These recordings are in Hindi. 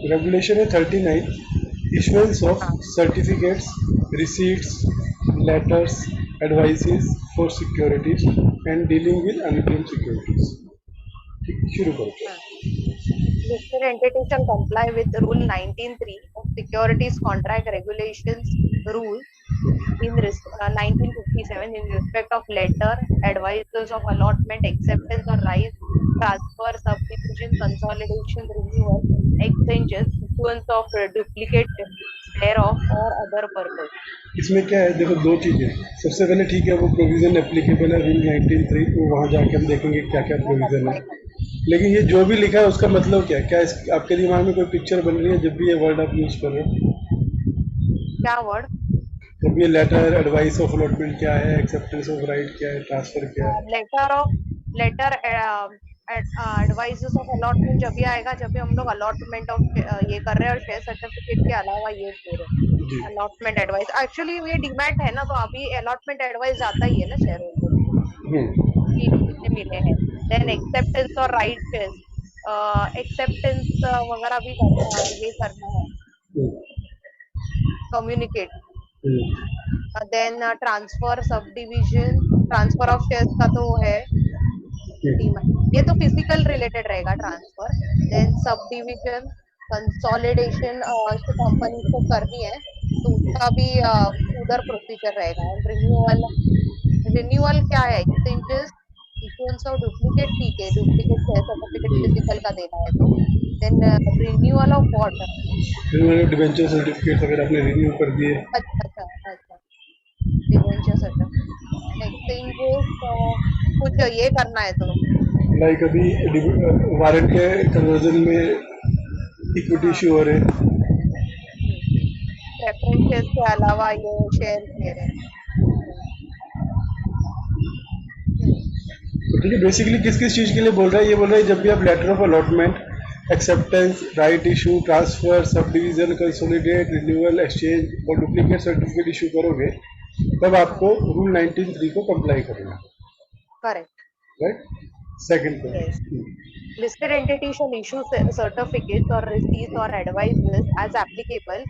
रेगुलेशन है 39, इशुएंस ऑफ हाँ certificates, receipts, letters, advices for securities and dealing with unclaimed securities. ठीक, शुरू करो। हाँ। Listed entities shall comply with Rule 19(3) of Securities Contract Regulations Rule in 1957 in respect of letter, advices of allotment, acceptance or rise, transfer, subdivision, consolidation, renewal, exchanges, issuance of duplicate thereof or other purpose. इसमें क्या है, देखो दो चीजें। सबसे पहले ठीक है, वो प्रोविजन एप्लीकेबल है रूल 19(3), तो वहां जाके हम देखेंगे क्या क्या वो प्रोविजन अप्लाई है। कर लेकिन ये जो भी लिखा है उसका मतलब क्या है? क्या आपके दिमाग में कोई पिक्चर बन रही है जब भी ये वर्ड आप यूज कर रहे हो? क्या वर्ड? जब ये लेटर, एडवाइस ऑफ अलॉटमेंट क्या है, एक्सेप्टेंस ऑफ राइट क्या है, ट्रांसफर क्या है? Letter of letter advices of allotment जब भी आएगा जब भी हम लोग अलॉटमेंट ऑफ ये कर रहे हैं और शेयर सर्टिफिकेट के अलावा ये दे रहे जी। हैं अलॉटमेंट एडवाइस। एक्चुअली ये डीमैट है ना, तो अभी अलॉटमेंट एडवाइस जाता ही है ना शेयर होल्डर को हम्म। कि कितने मिले हैं। देन एक्सेप्टेंस और राइट शेयर, एक्सेप्टेंस वगैरह भी ये करना है, hmm. Communicate. Hmm. Then transfer, sub division, transfer of shares का तो है डीमैट, ये तो फिजिकल रिलेटेड रहेगा transfer. Then sub division, consolidation company को करनी है तो उसका भी उधर प्रोसीजर रहेगा। एंड रिन्यूअल, रिन्यूअल क्या है? एक्सचेंजेस, इशुएंस ऑफ डुप्लीकेट, ठीक है डुप्लीकेट शेयर सर्टिफिकेट फिजिकल का देना है तो। Then renewal of what? फिर मैंने डिबेंचर सर्टिफिकेट अगर आपने रिन्यू कर दिए, अच्छा अच्छा अच्छा, डिवेंचर सर्टिफिकेट। एक्सचेंजेस कुछ ये करना है तो लाइक अभी वारंट के कन्वर्जन में इक्विटी हाँ। इशू हो रहे हैं। प्रेफरेंस शेयर्स के अलावा ये शेयर ले रहे हैं। हम्म, तो ठीक है, बेसिकली किस किस चीज़ के लिए बोल रहा है? ये बोल रहा है जब भी आप letter of allotment, acceptance, right issue, transfer, sub division, consolidate, renewal, exchange और डुप्लीकेट सर्टिफिकेट इशू करोगे तब आपको रूल 19(3) को कंप्लाई करना करेक्ट। है, right? Second Yes. Point. Listed entity shall issue certificates or receipts or advices as applicable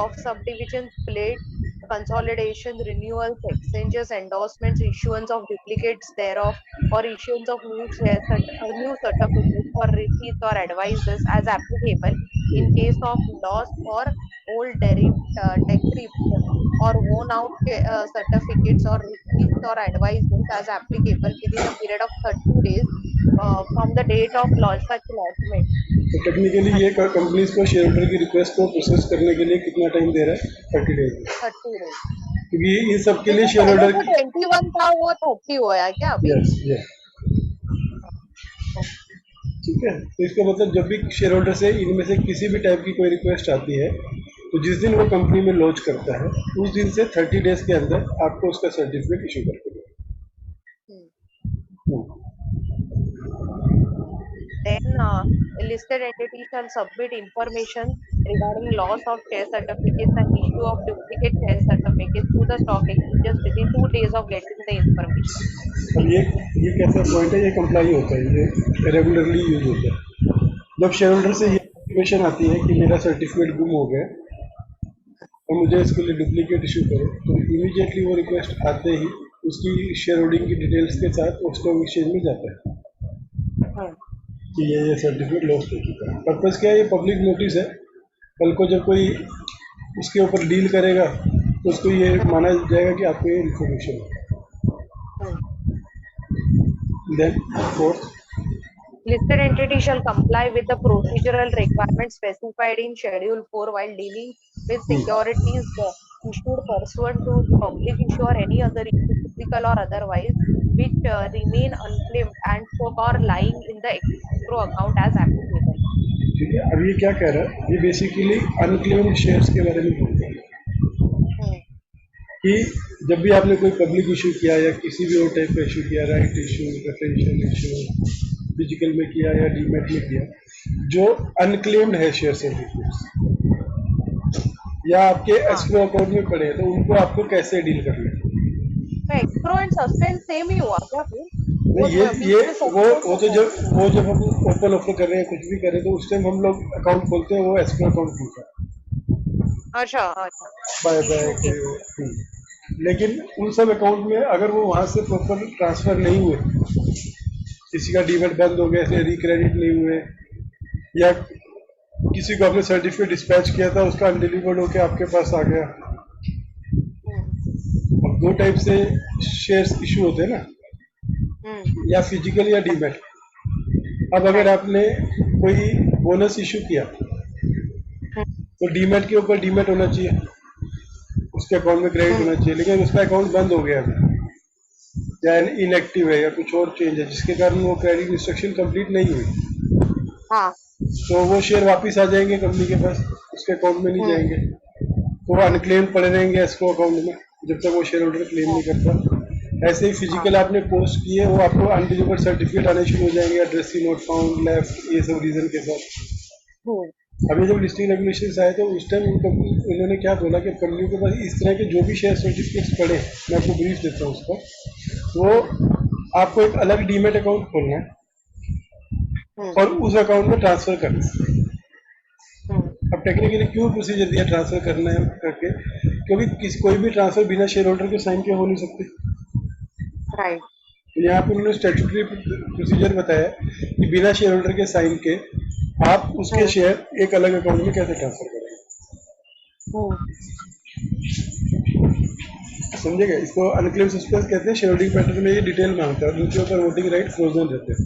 of subdivision, split, consolidation, renewals, exchanges, endorsements, issuance of duplicates thereof, or issuance of new certificates or receipts or advices as applicable in case of loss or old decrepit or worn out certificates or receipts or advices as applicable within a period of 30 days from the date of launch such lodgement। तो टेक्निकली ये अच्छा, कंपनीज को शेयर होल्डर की रिक्वेस्ट को प्रोसेस करने के लिए कितना टाइम दे रहा है? 30 डेज। 30 डेज। क्योंकि इन सब के ये लिए जो शेयर पहले होल्डर जो की, 21 था वो 30 हुआ है क्या अभी? Yes yes, okay. ठीक है। तो इसका मतलब जब भी शेयर होल्डर से इनमें से किसी भी टाइप की कोई रिक्वेस्ट आती है तो जिस दिन वो कंपनी में लॉन्च करता है उस दिन से 30 डेज के अंदर आपको उसका सर्टिफिकेट इशू करके देगा। Then listed entity shall submit information regarding loss of share certificates and issue of duplicate share certificates to the stock exchanges within 2 days of getting the information। अब ये कैसा पॉइंट है? ये कंप्लाई होता है, ये रेगुलरली यूज होता है। जब शेयर होल्डर से ये इंफॉर्मेशन आती है कि मेरा सर्टिफिकेट गुम हो गया और मुझे इसके लिए डुप्लीकेट इशू करो, तो इमीडिएटली वो रिक्वेस्ट आते ही उसकी शेयर होल्डिंग की डिटेल्स के साथ वो स्टॉक एक्सचेंज में जाता है कि ये सर्टिफिकेट लॉस्ट हो चुका है। पर्पज़ क्या है? ये पब्लिक नोटिस है। कल को जब कोई उसके ऊपर डील करेगा तो उसको ये माना जाएगा कि आपको ये इन्फॉर्मेशन है। Then fourth, Listed entity shall comply with the procedural requirements specified in Schedule 4 while dealing with securities issued pursuant to public issue or any other issue, physical or otherwise, which remain unclaimed and so are lying in the escrow account as applicable। ठीक है। अब ये क्या कह रहा है? ये बेसिकली अनक्लेम्ड शेयर्स के बारे में बोलता है कि जब भी आपने कोई पब्लिक इशू किया या किसी भी और टाइप का इशू किया, right issue, preferential issue, physical में किया या डीमेट में किया, जो अनक्लेम्ड है शेयर सर्टिफिकेट्स या आपके एस्क्रो अकाउंट में पड़े हैं, तो उनको आपको कैसे डील करना है? तो escrow and suspense सेम ही हुआ क्या फिर? नहीं, ये वो तो जब हम ओपन ऑफर कर रहे हैं, कुछ भी कर रहे हैं, तो उस टाइम हम लोग अकाउंट खोलते हैं, वो एस्क्रो अकाउंट खुलता है अच्छा अच्छा, बाय इशू के। लेकिन उन सब अकाउंट में अगर वो वहां से प्रॉपर ट्रांसफर नहीं हुए, किसी का डीमेट बंद हो गया, ऐसे रिक्रेडिट नहीं हुए, या किसी को आपने सर्टिफिकेट डिस्पैच किया था, उसका अनडिलीवर्ड होकर आपके पास आ गया। हम्म अब दो टाइप से शेयर्स इशू होते हैं ना, या फिजिकल या डीमेट। अब अगर राइट। आपने कोई बोनस इशू किया, तो डीमेट के ऊपर डीमेट होना चाहिए, उसके अकाउंट में क्रेडिट होना चाहिए, लेकिन उसका अकाउंट बंद हो गया अभी, या इनएक्टिव है, या कुछ और चेंज है, जिसके कारण वो क्रेडिट इंस्ट्रक्शन कंप्लीट नहीं हुई, हाँ। तो वो शेयर वापस आ जाएंगे कंपनी के पास, उसके अकाउंट में नहीं जाएंगे, तो वो अनक्लेम पड़े रहेंगे एस्क्रो अकाउंट में, जब तक वो शेयर होल्डर क्लेम नहीं करता। ऐसे ही फिजिकल आपने पोस्ट किए, वो आपको अनडिलीवर्ड सर्टिफिकेट आने शुरू हो जाएंगे, एड्रेस नोट फाउंड, लेफ्ट, ये सब रीजन के साथ। अभी जब लिस्टिंग रेगुलेशन आए, तो उस टाइम उन्होंने क्या बोला कि कंपनी के पास इस तरह के जो भी शेयर सर्टिफिकेट्स पड़े, मैं आपको ब्रीफ देता हूँ उसका, तो आपको एक अलग डीमेट अकाउंट खोलना है और उस अकाउंट में ट्रांसफर करना है। अब टेक्निकली क्यों प्रोसीजर दिया ट्रांसफर करना है करके, क्योंकि कोई भी ट्रांसफर बिना शेयर होल्डर के साइन के हो नहीं सकते। राइट। तो यहाँ पे उन्होंने स्टैट्यूटरी प्रोसीजर बताया कि बिना शेयर होल्डर के साइन के आप उसके शेयर एक अलग अकाउंट में कैसे ट्रांसफर करेंगे। समझेगा? इसको अनक्लेम सस्पेंस कहते हैं। शेयर होल्डिंग पैटर्न में ये डिटेल में आता है, उनके ऊपर वोटिंग राइट फ्रोजन रहते हैं।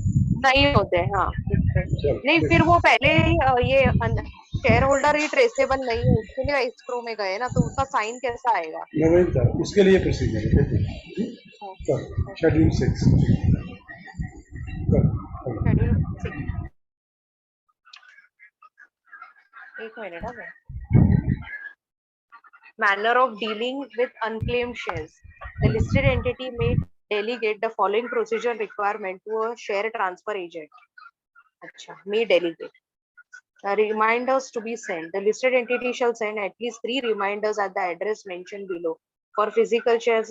नहीं होते, हाँ। नहीं, फिर वो पहले ही ये शेयर होल्डर ही ट्रेसेबल नहीं है, उसके लिए एस्क्रो में गए ना, तो उसका साइन कैसा आएगा? मैं वही बता, उसके लिए प्रोसीजर है। शेड्यूल 6 शेड्यूल 6, एक मिनट। हाँ, manner of dealing with unclaimed shares. The listed entity may delegate the following procedure requirement to a share transfer agent. अच्छा, may delegate. Reminders to be sent. The listed entity shall send at least 3 reminders at the address mentioned below. For physical shares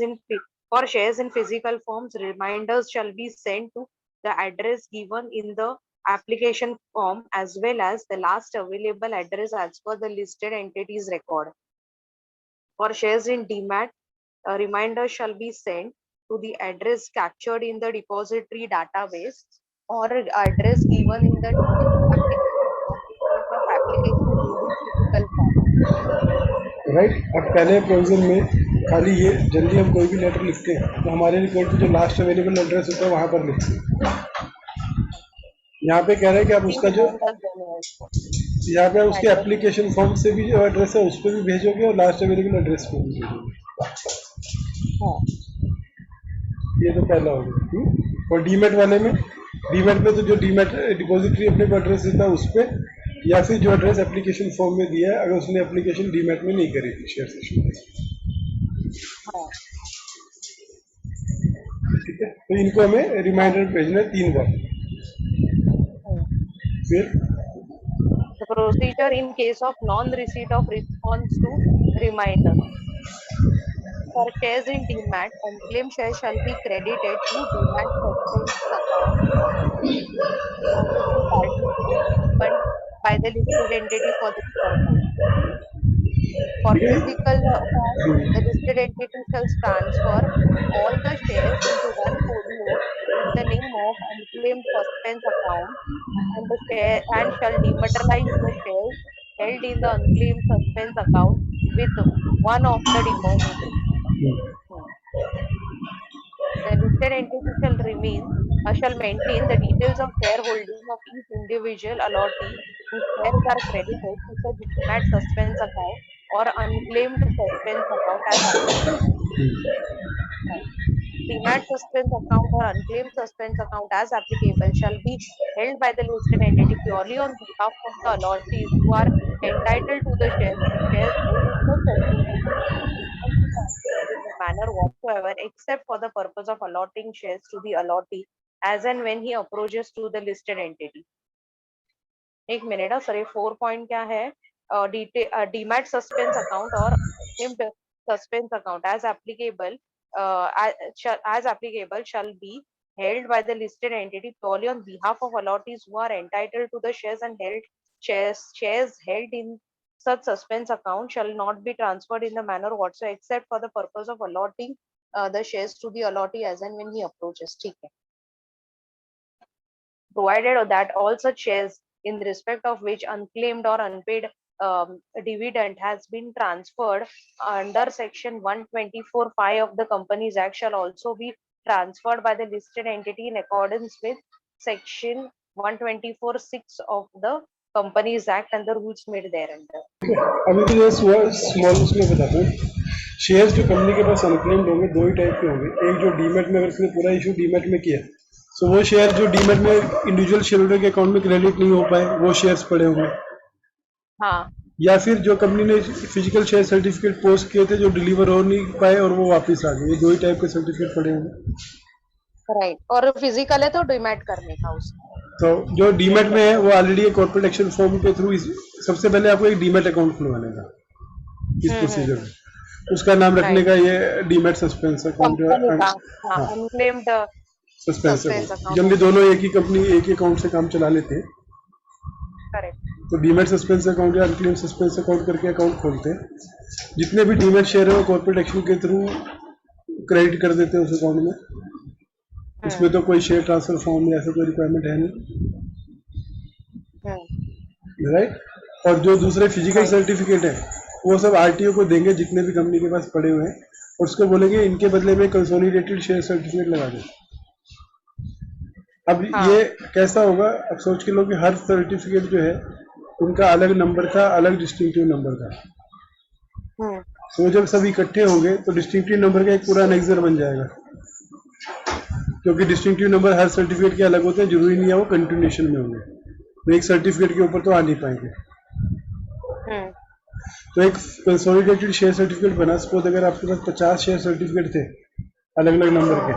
for shares in physical forms, reminders shall be sent to the address given in the application form as well as the last available address as per the listed entity's record. For shares in Demat, a reminder shall be sent to the address captured in the depository database or address given in the application of application in the physical form. Right. अब पहले प्रोविजन में खाली ये जल्दी हम कोई भी लेटर लिखते हैं, तो हमारे रिकॉर्ड पे जो लास्ट अवेलेबल एड्रेस होता है वहां पर लिखते हैं। यहाँ पे कह रहे हैं कि आप उसका जो यहाँ पे उसके एप्लीकेशन फॉर्म से भी जो एड्रेस है उस पर भी भेजोगे और लास्ट अवेलेबल एड्रेस पे भी भेजोगे। ये तो पहला हो गया। और डीमेट वाले में, डीमेट में तो जो डीमेट डिपॉजिटरी अपने को एड्रेस देता है उस पर, या फिर जो एड्रेस एप्लीकेशन फॉर्म में दिया है, अगर उसने एप्लीकेशन डीमेट में नहीं करी थी शेयर इशू। ठीक है, तो इनको हमें रिमाइंडर भेजना है 3 बार। फिर the procedure in case of non-receipt of response to reminder. For shares in Demat, unclaimed shares shall be credited to Demat suspense account opened by the listed entity for this purpose. For physical form, the listed entity shall transfer all the shares into one folio with the name of unclaimed suspense account and shall dematerialize the shares held in the unclaimed suspense account with one of the depository. The listed entity shall maintain the details of shareholding of each individual allottee whose shares are credited to the Demat suspense account or unclaimed suspense account as Demat suspense account or unclaimed suspense account as applicable shall be held by the listed entity purely on behalf of the allottees who are entitled to the shares held in the suspense account in the manner whatsoever except for the purpose of allotting shares to the allottee as and when he approaches to the listed entity. एक मिनट सर, ये 4 पॉइंट क्या है? डीमैट सस्पेंस अकाउंट और suspense account as applicable shall be held by the listed entity purely on behalf of allottees who are entitled to the shares and shares held in such suspense account shall not be transferred in the manner whatsoever except for the purpose of allotting the shares to the allottee as and when he approaches. ठीक है. Provided that all such shares in respect of which unclaimed or unpaid dividend has been transferred under section 124(5) of the Companies Act shall also be transferred by the listed entity in accordance with section 124(6) of the Companies Act and the rules made thereunder. अभी तो ये स्मॉल उसमें बताता हूँ. शेयर्स जो कंपनी के पास अनक्लेम्ड होंगे दो ही टाइप के होंगे. एक जो डीमेट में, अगर उसने पूरा इशू डीमेट में किया तो वो शेयर जो डीमेट में इंडिविजुअल शेयर होल्डर के अकाउंट में क्रेडिट नहीं हो पाए वो शेयर्स पड़े होंगे. हाँ. या फिर जो कंपनी ने फिजिकल शेयर सर्टिफिकेट पोस्ट किए थे जो डिलीवर हो नहीं पाए और वो वापस आ गए, ये दो ही टाइप के सर्टिफिकेट पड़े होंगे. राइट. और फिजिकल है तो डीमैट करने का उसका. तो जो डीमेट में है वो ऑलरेडी एक कॉर्पोरेट एक्शन फॉर्म के थ्रू सबसे पहले आपको एक डीमेट अकाउंट खुलवाने का इस प्रोसीजर में. उसका नाम रखने का ये demat suspense account, unclaimed suspense account. Generally दोनों एक ही कंपनी एक ही अकाउंट से काम चला लेते हैं. करेक्ट. तो डीमेट सस्पेंस अकाउंट या अनक्लेम्ड सस्पेंस अकाउंट करके अकाउंट खोलते हैं. जितने भी डीमेट शेयर है वो कॉर्पोरेट एक्शन के थ्रू क्रेडिट कर देते हैं उस अकाउंट में. इसमें तो कोई शेयर ट्रांसफर फॉर्म या ऐसा कोई रिक्वायरमेंट है नहीं. राइट. और जो दूसरे फिजिकल सर्टिफिकेट है वो सब आरटीओ को देंगे जितने भी कंपनी के पास पड़े हुए हैं और उसको बोलेंगे इनके बदले में कंसोलिडेटेड शेयर सर्टिफिकेट लगा दो. अब ये कैसा होगा, अब सोच के लो कि हर सर्टिफिकेट जो है उनका अलग नंबर था, अलग डिस्टिंक्टिव नंबर था. तो जब सब इकट्ठे होंगे तो डिस्टिंक्टिव नंबर का एक पूरा एनेक्सर बन जाएगा, क्योंकि डिस्टिंक्टिव नंबर हर सर्टिफिकेट के अलग होते हैं. जरूरी नहीं है वो कंटिन्यूएशन में होंगे, तो एक सर्टिफिकेट के ऊपर तो आ नहीं पाएंगे. तो एक कंसोलिडेटेड शेयर सर्टिफिकेट बना. सपोज अगर आपके पास 50 शेयर सर्टिफिकेट थे अलग अलग नंबर के,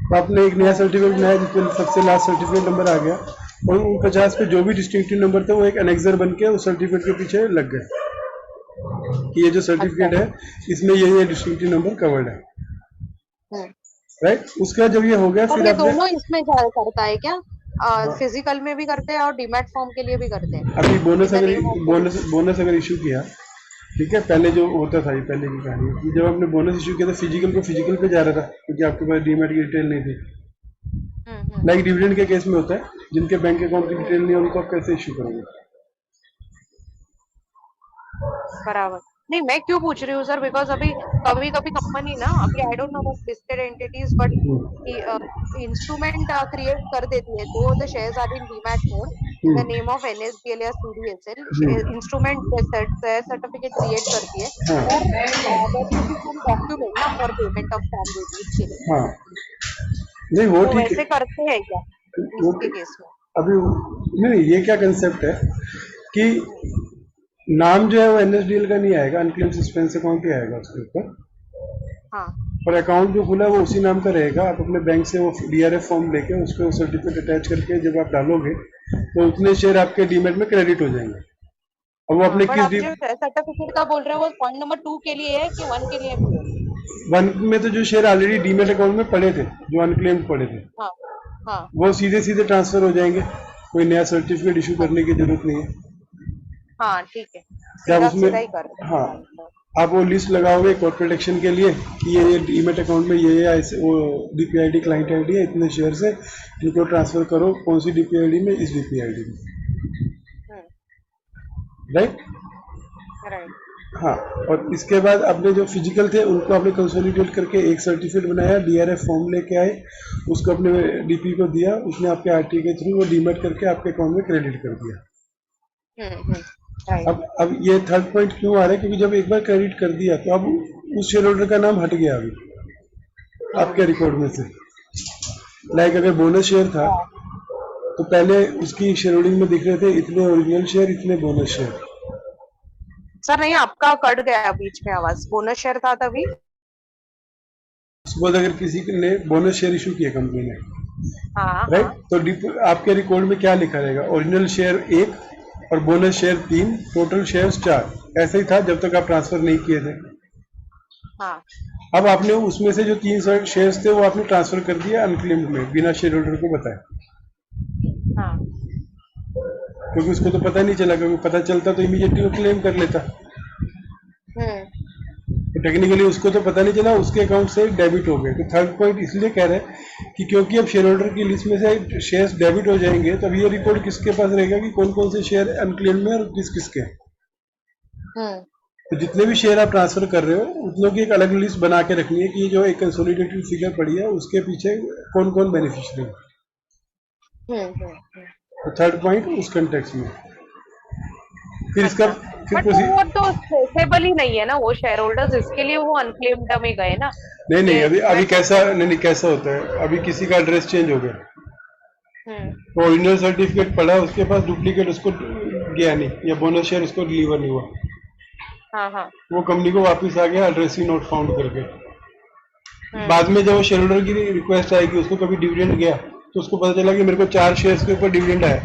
तो आपने एक नया सर्टिफिकेट बनाया जिसमें सबसे लास्ट सर्टिफिकेट नंबर आ गया और उन 50 पे जो भी डिस्टिंक्टिव नंबर थे वो एक एनेक्सर बन के उस सर्टिफिकेट के पीछे लग गए कि ये जो सर्टिफिकेट है इसमें ये डिस्टिंक्टिव नंबर कवर्ड है. राइट. उसका जब ये हो गया फिर आप दोनों इसमें करता है क्या? फिजिकल में भी करते हैं और डीमैट फॉर्म के लिए भी करते हैं. अभी बोनस अगर इशू किया, ठीक है, पहले जो होता था, ये पहले की कहानी है, जब आपने बोनस इशू किया था फिजिकल को फिजिकल पे जा रहा था क्योंकि आपके पास डीमैट की डिटेल नहीं थी. लाइक डिविडेंड के केस में होता है, जिनके बैंक अकाउंट की डिटेल नहीं है उनको आप कैसे इशू करोगे? बराबर. नहीं, मैं क्यों पूछ रही हूँ सर, बिकॉज अभी कभी कभी कंपनी ना, अभी I don't know about listed entities but instrument create कर देती है. Though the shares are in demat mode in the name of NSDL या सीडीएसएल, इंस्ट्रूमेंट सर्टिफिकेट क्रिएट करती है और डॉक्यूमेंट ना for payment of stamp duty के लिए. हाँ. नहीं वो तो ठीक वैसे करते हैं क्या इसके केस में? अभी नहीं, ये क्या कंसेप्ट है कि नाम जो है वो एनएसडीएल का नहीं आएगा, अनक्लेम्ड सस्पेंस अकाउंट ही आएगा उसके ऊपर. हाँ. और अकाउंट जो खुला है वो उसी नाम का रहेगा. आप अपने बैंक से वो डीआरएफ फॉर्म लेके उस पर सर्टिफिकेट अटैच करके जब आप डालोगे तो उतने शेयर आपके डीमैट में क्रेडिट हो जाएंगे. अब वो अपने किस सर्टिफिकेट का बोल रहे हो वो पॉइंट नंबर 2 के लिए है कि 1 के लिए है? 1 में तो जो शेयर ऑलरेडी डीमैट अकाउंट में पड़े थे, जो अनक्लेम्ड पड़े थे, हाँ. हाँ. वो सीधे सीधे ट्रांसफर हो जाएंगे, कोई नया सर्टिफिकेट इशू करने की जरूरत नहीं है. हाँ, ठीक है. क्या उसमें हाँ आप वो लिस्ट लगाओगे कॉर्पोरेट एक्शन के लिए कि ये डीमैट अकाउंट में ये ऐसे वो डीपीआईडी क्लाइंट आईडी है, इतने शेयर है, इनको ट्रांसफर करो कौन सी डीपीआईडी में, इस डीपीआईडी में. राइट. हाँ. और इसके बाद अपने जो फिजिकल थे उनको आपने कंसोलिडेट करके एक सर्टिफिकेट बनाया, डीआरएफ फॉर्म लेके आए, उसको अपने डीपी को दिया, उसने आपके आरटी के थ्रू वो डीमैट करके आपके अकाउंट में क्रेडिट कर दिया. अब ये थर्ड पॉइंट क्यों आ रहा है, क्योंकि जब एक बार क्रेडिट कर दिया तो अब उस शेयर होल्डर का नाम हट गया अभी आपके रिकॉर्ड में से. लाइक अगर बोनस शेयर था तो पहले उसकी शेयर होल्डिंग में दिख रहे थे इतने ओरिजिनल शेयर, इतने बोनस शेयर. सर नहीं, आपका कट गया बीच में आवाज. बोनस शेयर था तभी. सपोज अगर किसी ने बोनस शेयर इशू किया कंपनी ने, राइट, तो आपके रिकॉर्ड में क्या लिखा रहेगा? ओरिजिनल शेयर 1 और बोनस शेयर 3, टोटल शेयर्स 4. ऐसा ही था जब तक आप ट्रांसफर नहीं किए थे. हाँ. अब आपने उसमें से जो 3 शेयर्स थे वो आपने ट्रांसफर कर दिया अनक्लेम्ड में बिना शेयर होल्डर को बताए, हाँ। क्योंकि उसको तो पता नहीं चला, क्योंकि पता चलता तो इमीडिएटली वो क्लेम कर लेता। तो टेक्निकली उसको तो पता नहीं चला, उसके अकाउंट से डेबिट हो गए। तो थर्ड पॉइंट इसलिए कह रहे हैं कि क्योंकि अब शेयर होल्डर की लिस्ट में से शेयर्स डेबिट हो जाएंगे, तब ये रिकॉर्ड किसके पास रहेगा कि कौन कौन से शेयर अनक्लेम्ड में और किस किसके। तो जितने भी शेयर आप ट्रांसफर कर रहे हो उतनों की एक अलग लिस्ट बना के रखनी है कि जो एक कंसोलिडेटेड फिगर पड़ी है उसके पीछे कौन कौन बेनिफिशियरी है। तो थर्ड पॉइंट उस कंटेक्स्ट में फिर इसका बट वो तो ट्रेसेबल ही नहीं है ना, वो शेयर होल्डर्स, इसके लिए वो अनक्लेम्ड में गए ना। नहीं, अभी कैसा नहीं कैसा होता है, अभी किसी का एड्रेस चेंज हो गया, तो ओरिजिनल सर्टिफिकेट पड़ा उसके पास, डुप्लीकेट उसको गया नहीं या बोनस शेयर उसको डिलीवर नहीं हुआ, वो कंपनी को वापस आ गया एड्रेस ही नोट फाउंड करके। बाद में जब वो शेयर होल्डर की रिक्वेस्ट आएगी, उसको कभी डिविडेंड गया तो उसको पता चला कि मेरे को 4 शेयर्स के ऊपर डिविडेंड आया,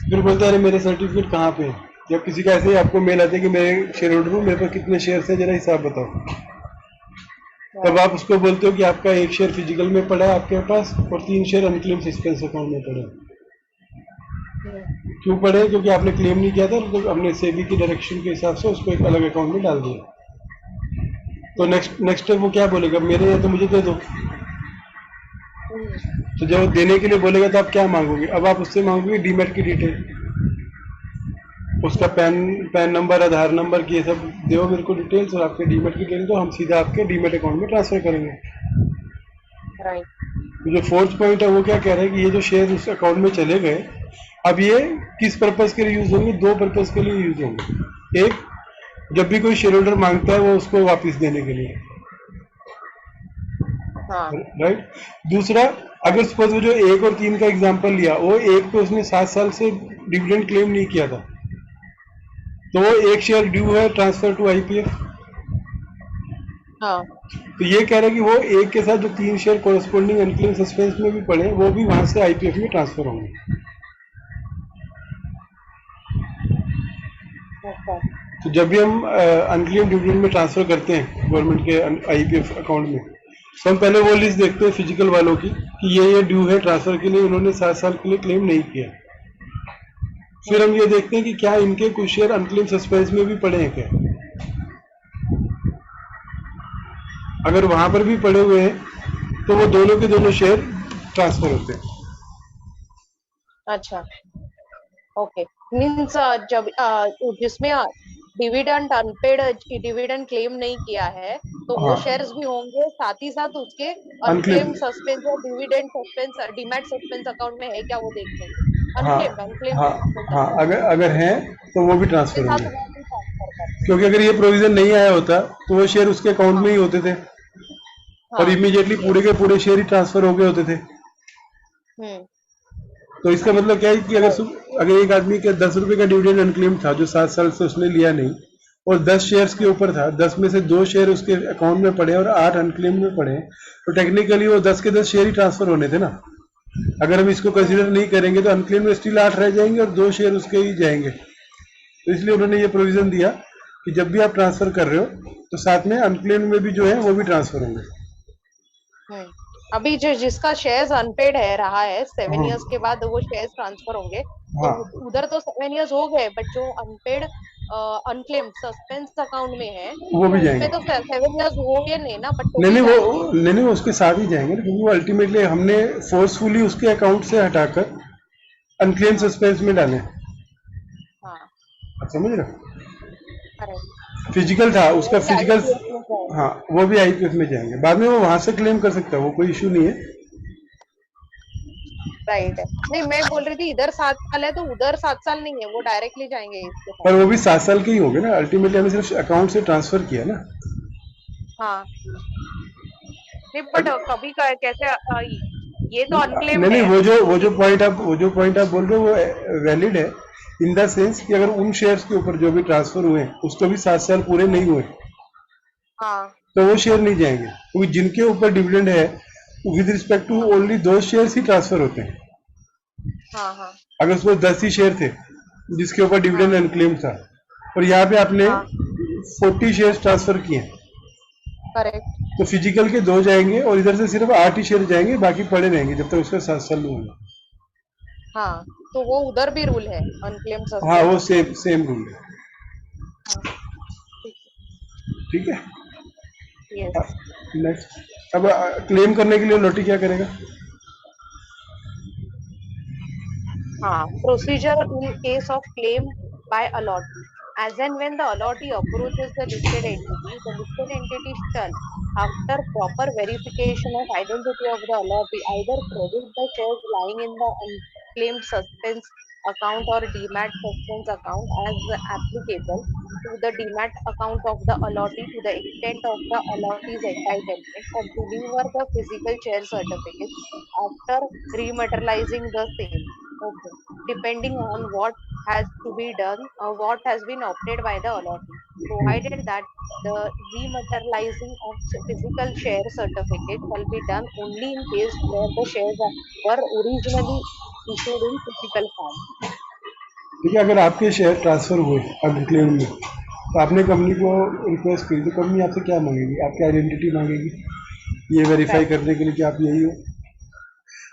फिर बोलते हैं अरे मेरे सर्टिफिकेट कहाँ पे है। जब किसी का ऐसे ही आपको मेल आते है कि मेरे शेयर होल्डर हूँ, मेरे पास कितने शेयर्स है, जरा हिसाब बताओ, तब आप उसको बोलते हो कि आपका 1 शेयर फिजिकल में पड़ा है आपके पास और 3 शेयर अनक्लेम सस्पेंस अकाउंट में पड़े। क्यों पड़े? क्योंकि आपने क्लेम नहीं किया था, तो अपने सेबी की डायरेक्शन के हिसाब से उसको एक अलग अकाउंट में डाल दिया। तो नेक्स्ट स्टेप वो क्या बोलेगा, मेरे हैं तो मुझे दे दो। तो जब वो देने के लिए बोलेगा तो आप क्या मांगोगे? अब आप उससे मांगोगे डीमैट की डिटेल, उसका पैन नंबर, आधार नंबर की ये सब दो मेरे को डिटेल्स, और आपके डीमैट की डिटेल तो हम सीधा आपके डीमैट अकाउंट में ट्रांसफर करेंगे। तो जो फोर्थ पॉइंट है वो क्या कह रहा है कि ये जो शेयर उस अकाउंट में चले गए, अब ये किस पर्पस के लिए यूज होंगे? 2 पर्पस के लिए यूज होंगे। एक, जब भी कोई शेयर होल्डर मांगता है वो उसको वापस देने के लिए, राइट। दूसरा, अगर सपोज वो जो 1 और 3 का एग्जांपल लिया, वो 1 पे उसने 7 साल से डिविडेंड क्लेम नहीं किया था, तो वो 1 शेयर ड्यू है ट्रांसफर टू आईपीएफ। तो ये कह रहे हैं कि वो 1 के साथ जो 3 शेयर कोरस्पोंडिंग अनक्लेम सस्पेंस में भी पड़े, वो भी वहां से आईपीएफ में ट्रांसफर होंगे। तो जब भी हम अनक्लेम डिविडेंड में ट्रांसफर करते हैं गवर्नमेंट के आईपीएफ अकाउंट में, तो हम पहले वो लिस्ट देखते हैं फिजिकल वालों की कि ये ड्यू है ट्रांसफर के लिए, उन्होंने 7 साल के लिए क्लेम नहीं किया। फिर हम ये देखते हैं कि क्या इनके कुछ शेयर अनक्लेम सस्पेंस में भी पड़े हैं क्या। अगर वहां पर भी पड़े हुए हैं तो वो दोनों के दोनों शेयर ट्रांसफर होते हैं। अच्छा, ओके। मीन्स जब जिसमें डिविडेंड अनपेड डिविडेंड क्लेम नहीं किया है, तो वो शेयर्स भी होंगे, साथ ही साथ उसके अनक्लेम सस्पेंस और dividend suspense demat suspense account में है क्या वो देख लेंगे। अगर है तो वो भी ट्रांसफर होंगे, क्योंकि अगर ये प्रोविजन नहीं आया होता तो वो शेयर उसके अकाउंट में ही होते थे और इमीडिएटली पूरे के पूरे शेयर ही ट्रांसफर हो गए होते थे। तो इसका मतलब क्या है कि अगर एक आदमी के 10 रुपए का डिविडेंड अनक्लेम था जो 7 साल से उसने लिया नहीं, और 10 शेयर्स के ऊपर था, 10 में से 2 शेयर उसके अकाउंट में पड़े और 8 अनक्लेम में पड़े, तो टेक्निकली वो 10 के 10 शेयर ही ट्रांसफर होने थे ना। अगर हम इसको कंसीडर नहीं करेंगे तो अनक्लेम में स्टिल 8 रह जाएंगे और 2 शेयर उसके ही जाएंगे। तो इसलिए उन्होंने ये प्रोविजन दिया कि जब भी आप ट्रांसफर कर रहे हो तो साथ में अनक्लेम में भी जो है वो भी ट्रांसफर होंगे। अभी जो जिसका शेयर्स अनपेड है रहा है 7 इयर्स के बाद वो शेयर्स ट्रांसफर होंगे, तो उधर तो 7 इयर्स हो गए, बट जो अनपेड अनक्लेम सस्पेंस अकाउंट में है वो भी जाएंगे। तो 7 इयर्स हो गए नहीं ना, बट नहीं वो उसके साथ ही जाएंगे, क्योंकि वो अल्टीमेटली हमने फोर्सफुली उसके अकाउंट से हटाकर अनक्लेम सस्पेंस में डाले। समझ रहे हो? फिजिकल था उसका, फिजिकल, हाँ, वो भी आईपीएफ में जाएंगे, बाद में वो वहां से क्लेम कर सकता है, वो कोई इशू नहीं है। राइट है। नहीं, मैं बोल रही थी इधर 7 साल है तो उधर 7 साल नहीं है, वो डायरेक्टली जाएंगे इसके साथ। पर वो भी 7 साल के ही होंगे ना, अल्टीमेटली हमने सिर्फ अकाउंट से ट्रांसफर किया ना। हाँ, नहीं बट कभी कैसे ये तो अनक्लेम्ड नहीं, वो जो पॉइंट आप बोल रहे हो वो वैलिड है इन द सेंस कि अगर उन शेयर्स के ऊपर जो भी ट्रांसफर हुए उसको भी 7 साल पूरे नहीं हुए, तो वो शेयर नहीं जाएंगे, क्योंकि जिनके ऊपर डिविडेंड है with respect to only 2 shares ही ट्रांसफर होते हैं। अगर उसको 10 ही शेयर थे जिसके ऊपर डिविडेंड अनक्लेम था, और यहाँ पे आपने 40 शेयर्स ट्रांसफर किए, करेक्ट। तो फिजिकल के 2 जाएंगे और इधर से सिर्फ 8 ही शेयर जाएंगे, बाकी पड़े रहेंगे जब तक उसका 7 साल नहीं होगा। हाँ, तो वो उधर भी रूल है अनक्लेम हाँ, वो सस्पेंस का। सेम सेम रूल है। हाँ, ठीक ठीक है। है। यस। नेक्स्ट, अब क्लेम करने के लिए लोटी क्या करेगा? Procedure in case of claim by allotee. As and when the allotee approaches the listed entity shall, after proper verification of identity of the allotee, either credit the shares lying in the unclaimed suspense account or demat suspense account as applicable to the demat account of the allotee to the extent of the allottee's entitlement, or deliver the physical share certificate after rematerializing the same. Okay. Depending on what has to be done or what has been opted by the allotee, provided that the rematerializing of physical share certificate shall be done only in case where the shares were originally issued in physical form. ठीक है, अगर आपके शेयर ट्रांसफर हुए अनक्लेम में, तो आपने कंपनी को रिक्वेस्ट की, तो कंपनी आपसे क्या मांगेगी? आपकी आइडेंटिटी मांगेगी, ये वेरीफाई Right. करने के लिए कि आप यही हो।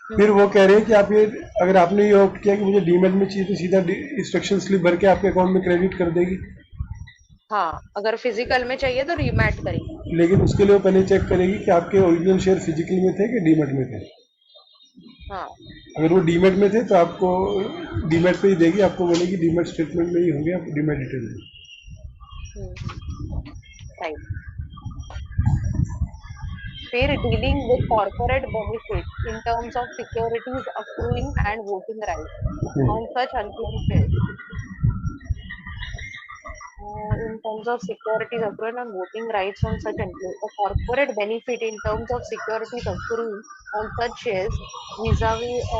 फिर हम्म, वो कह रहे हैं कि आप ये, अगर आपने ये ऑप्ट किया कि मुझे डीमेट में चाहिए, तो सीधा इंस्ट्रक्शन स्लिप भर के आपके अकाउंट में क्रेडिट कर देगी। हाँ, अगर फिजिकल में चाहिए तो रीमैट करेगी। लेकिन उसके लिए वो पहले चेक करेगी कि आपके ओरिजिनल शेयर फिजिकल में थे कि डीमेट में थे। हाँ। अगर वो डीमेट में थे तो आपको डीमेट पे ही देगी, आपको बोलेगी डीमेट स्टेटमेंट में ही होंगे, आप डीमेट डिटेल में। राइट। फिर dealing with corporate benefit in terms of securities accruing and voting rights on such unclaimed shares. In terms of securities accrued and voting rights on such unclaimed, a corporate benefit in terms of securities accruing on such shares, vis-a-vis,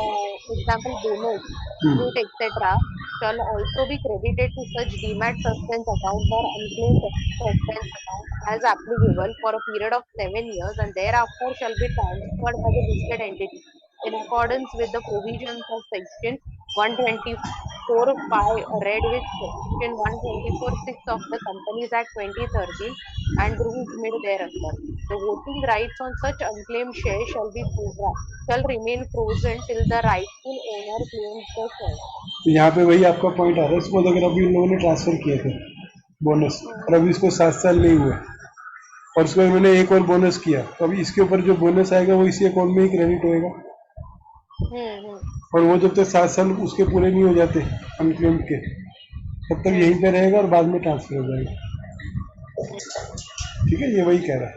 example bonus, fruit, etc., shall also be credited to such demat suspense account or unclaimed suspense account as applicable for a period of 7 years, and thereafter shall be transferred by the listed entity in accordance with the provisions of section 124(5) read with section 124(6) of the Companies Act 2013 and rules made thereafter. The voting rights on such unclaimed shares shall remain frozen till the rightful owner claims the share. तो यहाँ पे वही आपका पॉइंट आ रहा है। सपोज अगर अभी इन लोगों ने ट्रांसफर किए थे बोनस, और अभी इसको 7 साल नहीं हुए, और उसको इन्होंने एक और बोनस किया, तो अभी इसके ऊपर जो बोनस आएगा वो इसी अकाउंट में ही क्रेडिट होएगा। और वो जब तक 7 साल उसके पूरे नहीं हो जाते अनक्लेम के, तब तक यहीं पे रहेगा और बाद में ट्रांसफर हो जाएगा। ठीक है, ये वही कह रहा है।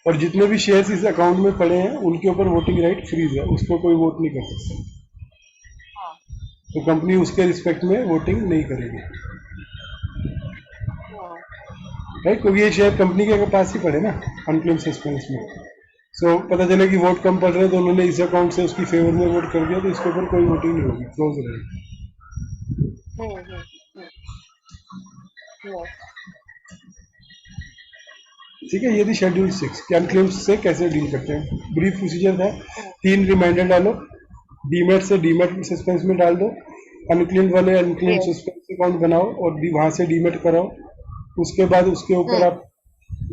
और जितने भी शेयर्स इस अकाउंट में पड़े हैं उनके ऊपर वोटिंग राइट फ्रीज है, उस पर कोई वोट नहीं कर सकता। तो कंपनी उसके रिस्पेक्ट में वोटिंग नहीं करेगी, राइट, क्योंकि ये शेयर कंपनी के पास ही पड़े ना अनक्लेम सस्पेंस में। सो पता चले कि वोट कम पड़ रहे हैं तो उन्होंने इस अकाउंट से उसकी फेवर में वोट कर दिया, तो इसके ऊपर कोई वोटिंग नहीं होगी, क्लोज रहेगी। ठीक है, ये थी शेड्यूल 6 कि अनक्लेम्स से कैसे डील करते हैं। ब्रीफ प्रोसीजर था, 3 रिमाइंडर डालो, डीमेट से डीमेट सस्पेंस में डाल दो, अनक्लेम वाले अनक्लेम सस्पेंस अकाउंट बनाओ और वहां से डीमेट कराओ। उसके बाद उसके ऊपर आप